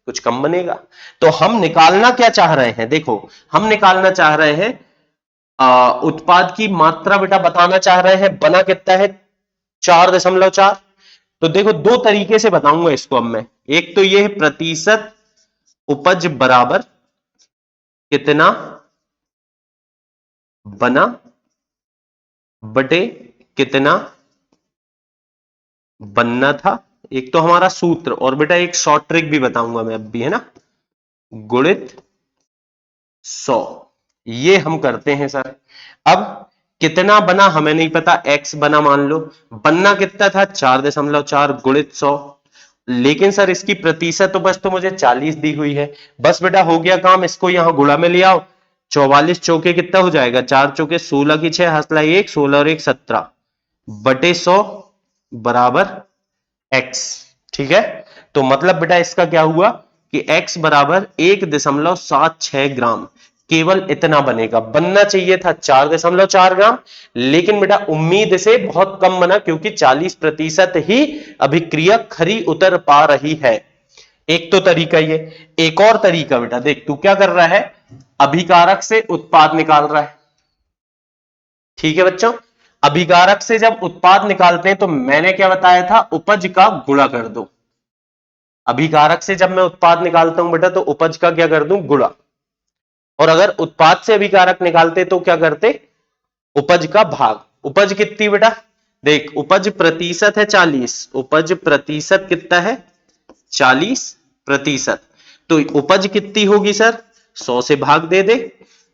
कुछ कम बनेगा। तो हम निकालना क्या चाह रहे हैं, देखो हम निकालना चाह रहे हैं उत्पाद की मात्रा बेटा बताना चाह रहे हैं, बना कितना है 4.4। तो देखो दो तरीके से बताऊंगा इसको अब मैं, एक तो ये है प्रतिशत उपज बराबर कितना बना बटे कितना बनना था, एक तो हमारा सूत्र, और बेटा एक शॉर्ट ट्रिक भी बताऊंगा मैं अब भी है ना, गुणित 100, ये हम करते हैं सर। अब कितना बना हमें नहीं पता, x बना मान लो, बनना कितना था 4.4 गुणित 100, लेकिन सर इसकी प्रतिशत उपज तो मुझे 40 दी हुई है, बस बेटा हो गया काम, इसको यहां गुणा में ले आओ, 44 चौके कितना हो जाएगा, 4 चौके 16 की 6 हसला 1 16 और 1 17 बटे 100 बराबर x। ठीक है, तो मतलब बेटा इसका क्या हुआ कि x बराबर 1.76 ग्राम, केवल इतना बनेगा, बनना चाहिए था 4.4 ग्राम, लेकिन बेटा उम्मीद से बहुत कम बना, क्योंकि 40% ही अभिक्रिया खरी उतर पा रही है। एक तो तरीका ये, एक और तरीका बेटा देख, तू क्या कर रहा है, अभिकारक से उत्पाद निकाल रहा है। ठीक है बच्चों, अभिकारक से जब उत्पाद निकालते हैं तो मैंने क्या बताया था, उपज का गुणा कर दो। अभिकारक से जब मैं उत्पाद निकालता हूं बेटा तो उपज का क्या कर दूं, गुणा। और अगर उत्पाद से अभिकारक निकालते तो क्या करते, उपज का भाग। उपज कितनी बेटा, देख उपज प्रतिशत है 40, उपज प्रतिशत कितना है 40%, तो उपज कितनी होगी सर, 100 से भाग दे दे,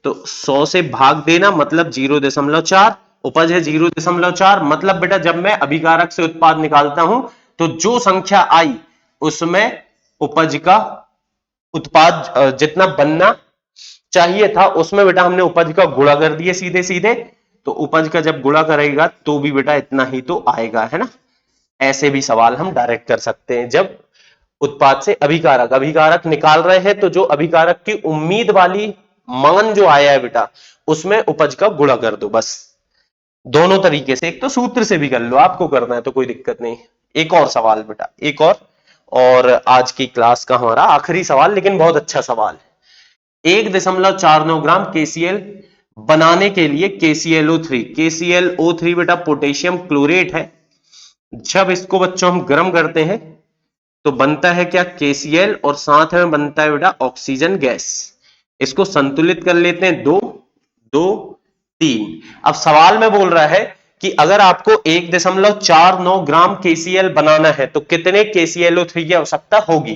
तो 100 से भाग देना मतलब 0.4, उपज है 0.4, मतलब बेटा जब मैं अभिकारक से उत्पाद निकालता हूं तो जो संख्या आई उसमें उपज का उत्पाद जितना बनना चाहिए था उसमें बेटा हमने उपज का गुणा कर दिए सीधे सीधे, तो उपज का जब गुणा करेगा तो भी बेटा इतना ही तो आएगा है ना। ऐसे भी सवाल हम डायरेक्ट कर सकते हैं, जब उत्पाद से अभिकारक अभिकारक निकाल रहे हैं तो जो अभिकारक की उम्मीद वाली मान जो आया है बेटा उसमें उपज का गुणा कर दो बस। दोनों तरीके से, एक तो सूत्र से भी कर लो, आपको करना है तो कोई दिक्कत नहीं। एक और सवाल बेटा, एक और आज की क्लास का हमारा आखिरी सवाल, लेकिन बहुत अच्छा सवाल है। 1.49 ग्राम KCl बनाने के लिए KClO3 बेटा पोटेशियम क्लोरेट है, जब इसको बच्चों हम गर्म करते हैं तो बनता है क्या KCl, और साथ में बनता है बेटा ऑक्सीजन गैस। इसको संतुलित कर लेते हैं, 2 2 3। अब सवाल में बोल रहा है कि अगर आपको 1.49 ग्राम KCl बनाना है तो कितने KClO3 की आवश्यकता होगी।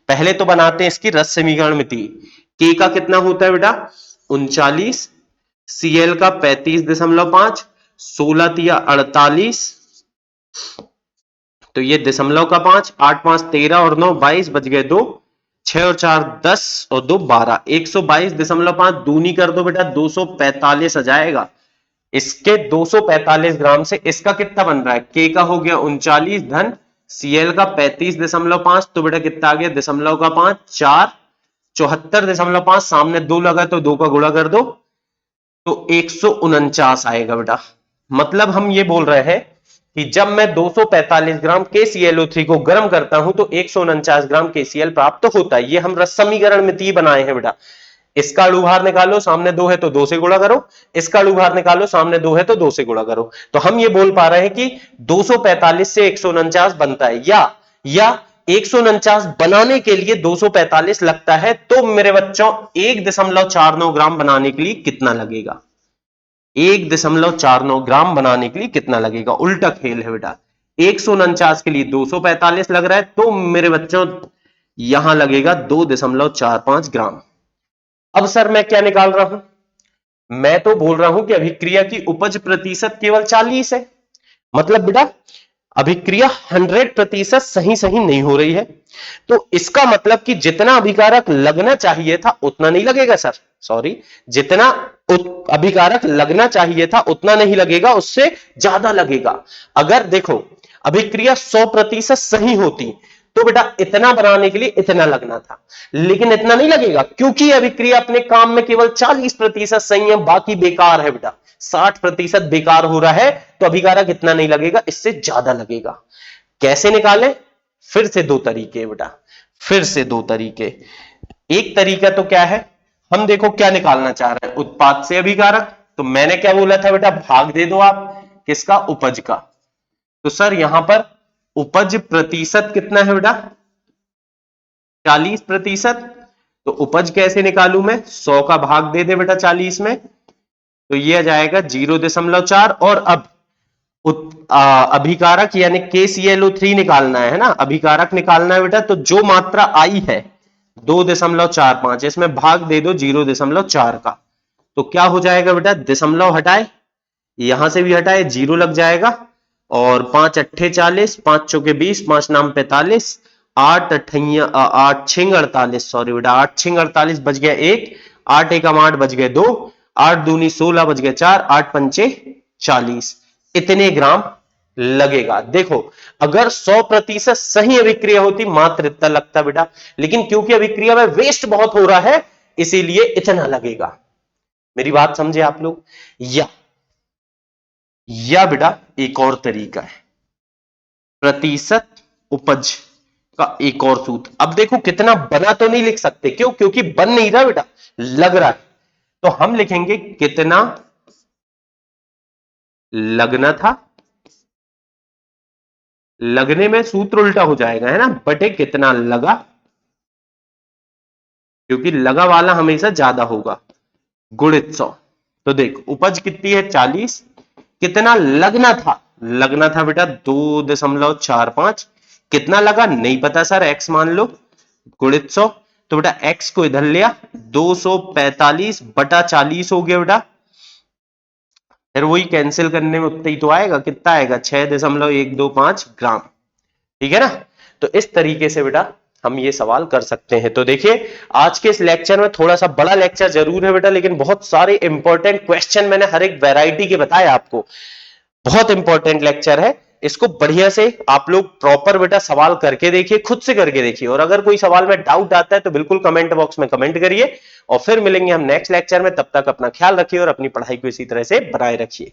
पहले तो बनाते हैं इसकी रस समीकरण मिति, K का कितना होता है बेटा 39, Cl का 35.5, 16 तिया 48, तो ये दशमलव का 5, 8 5 13 और 9 22, बच गए 2, 6 और 4 10 और 2 12, 122.5 दूनी कर दो बेटा, 245 आ जाएगा। इसके 245 ग्राम से इसका कितना बन रहा है, के का हो गया 39 धन Cl का 35.5, तो बेटा कितना आ गया, दशमलव का 5 4, 74.5, सामने 2 लगा तो 2 का गुणा कर दो, तो 149 आएगा बेटा। मतलब हम ये बोल रहे हैं कि जब मैं 245 ग्राम KClO3 को गर्म करता हूं तो 149 ग्राम KCl प्राप्त होता है। ये हम रस समीकरण में ती बनाए हैं बेटा। इसका अणु भार निकालो, सामने 2 है तो 2 से गुणा करो, इसका अणु भार निकालो, सामने 2 है तो 2 से गुणा करो। तो हम ये बोल पा रहे हैं कि 245 से 149 बनता है, या 149 बनाने के लिए 245 लगता है। तो मेरे बच्चों 1.49 ग्राम बनाने के लिए कितना लगेगा, 1.49 ग्राम बनाने के लिए कितना लगेगा, उल्टा खेल है बेटा। 149 के लिए 245 लग रहा है, तो मेरे बच्चों यहां लगेगा 2.45 ग्राम। अब सर मैं क्या निकाल रहा हूं, मैं तो बोल रहा हूं कि अभिक्रिया की उपज प्रतिशत केवल 40 है। मतलब बेटा अभिक्रिया 100% सही नहीं हो रही है। तो इसका मतलब कि जितना अभिकारक लगना चाहिए था उतना नहीं लगेगा सर, सॉरी, जितना अभिकारक लगना चाहिए था उतना नहीं लगेगा, उससे ज्यादा लगेगा। अगर देखो अभिक्रिया 100% सही होती तो बेटा इतना बनाने के लिए इतना लगना था, लेकिन इतना नहीं लगेगा क्योंकि अभिक्रिया अपने काम में केवल 40% सही है, बाकी बेकार है बेटा। 60% बेकार हो रहा है, तो अभिकारक इतना नहीं लगेगा, इससे ज्यादा लगेगा। कैसे निकालें, फिर से दो तरीके बेटा, फिर से दो तरीके। एक तरीका तो क्या है, हम देखो क्या निकालना चाह रहे हैं, उत्पाद से अभिकारक। तो मैंने क्या बोला था बेटा, भाग दे दो आप किसका, उपज का। तो सर यहां पर उपज प्रतिशत कितना है बेटा, 40%। तो उपज कैसे निकालू मैं, 100 का भाग दे दे बेटा 40 में, तो ये आ जाएगा 0.4। और अब अभिकारक यानी KClO3 निकालना है ना, अभिकारक निकालना है बेटा। तो जो मात्रा आई है 2.45, इसमें भाग दे दो 0.4 का, तो क्या हो जाएगा बेटा, दशमलव हटाए, यहां से भी हटाए, 0 लग जाएगा। और 5 अट्ठे 40, 5 चौके 20, 5 नाम 45, 8 छिंग 48, सॉरी बेटा 8 छिंग 48, बच गया 1, 8 एकम 8, बच गए 2, 8 दूनी 16, बच गए 4, 8 पंचे 40, इतने ग्राम लगेगा। देखो अगर 100% सही अभिक्रिया होती मात्र इतना लगता बेटा, लेकिन क्योंकि अभिक्रिया में वेस्ट बहुत हो रहा है इसीलिए इतना लगेगा। मेरी बात समझे आप लोग। या बेटा एक और तरीका है, प्रतिशत उपज का एक और सूत्र। अब देखो कितना बना तो नहीं लिख सकते, क्यों, क्योंकि बन नहीं रहा बेटा, लग रहा है। तो हम लिखेंगे कितना लगना था, लगने में सूत्र उल्टा हो जाएगा है ना, बटे कितना लगा, क्योंकि लगा वाला हमेशा ज्यादा होगा, गुणित 100। तो देख उपज कितनी है 40, कितना लगना था, लगना था बेटा 2.45, कितना लगा नहीं पता सर, x मान लो, गुणित 100। तो बेटा x को इधर लिया, 245 बटा 40 हो गया बेटा, फिर वही कैंसिल करने में उतना ही तो आएगा, कितना आएगा 6.125 ग्राम, ठीक है ना। तो इस तरीके से बेटा हम ये सवाल कर सकते हैं। तो देखिए आज के इस लेक्चर में थोड़ा सा बड़ा लेक्चर जरूर है बेटा, लेकिन बहुत सारे इंपॉर्टेंट क्वेश्चन मैंने हर एक वैरायटी के बताए आपको, बहुत इंपॉर्टेंट लेक्चर है। इसको बढ़िया से आप लोग प्रॉपर बेटा सवाल करके देखिए, खुद से करके देखिए, और अगर कोई सवाल में डाउट आता है तो बिल्कुल कमेंट बॉक्स में कमेंट करिए। और फिर मिलेंगे हम नेक्स्ट लेक्चर में, तब तक अपना ख्याल रखिए और अपनी पढ़ाई को इसी तरह से बनाए रखिए।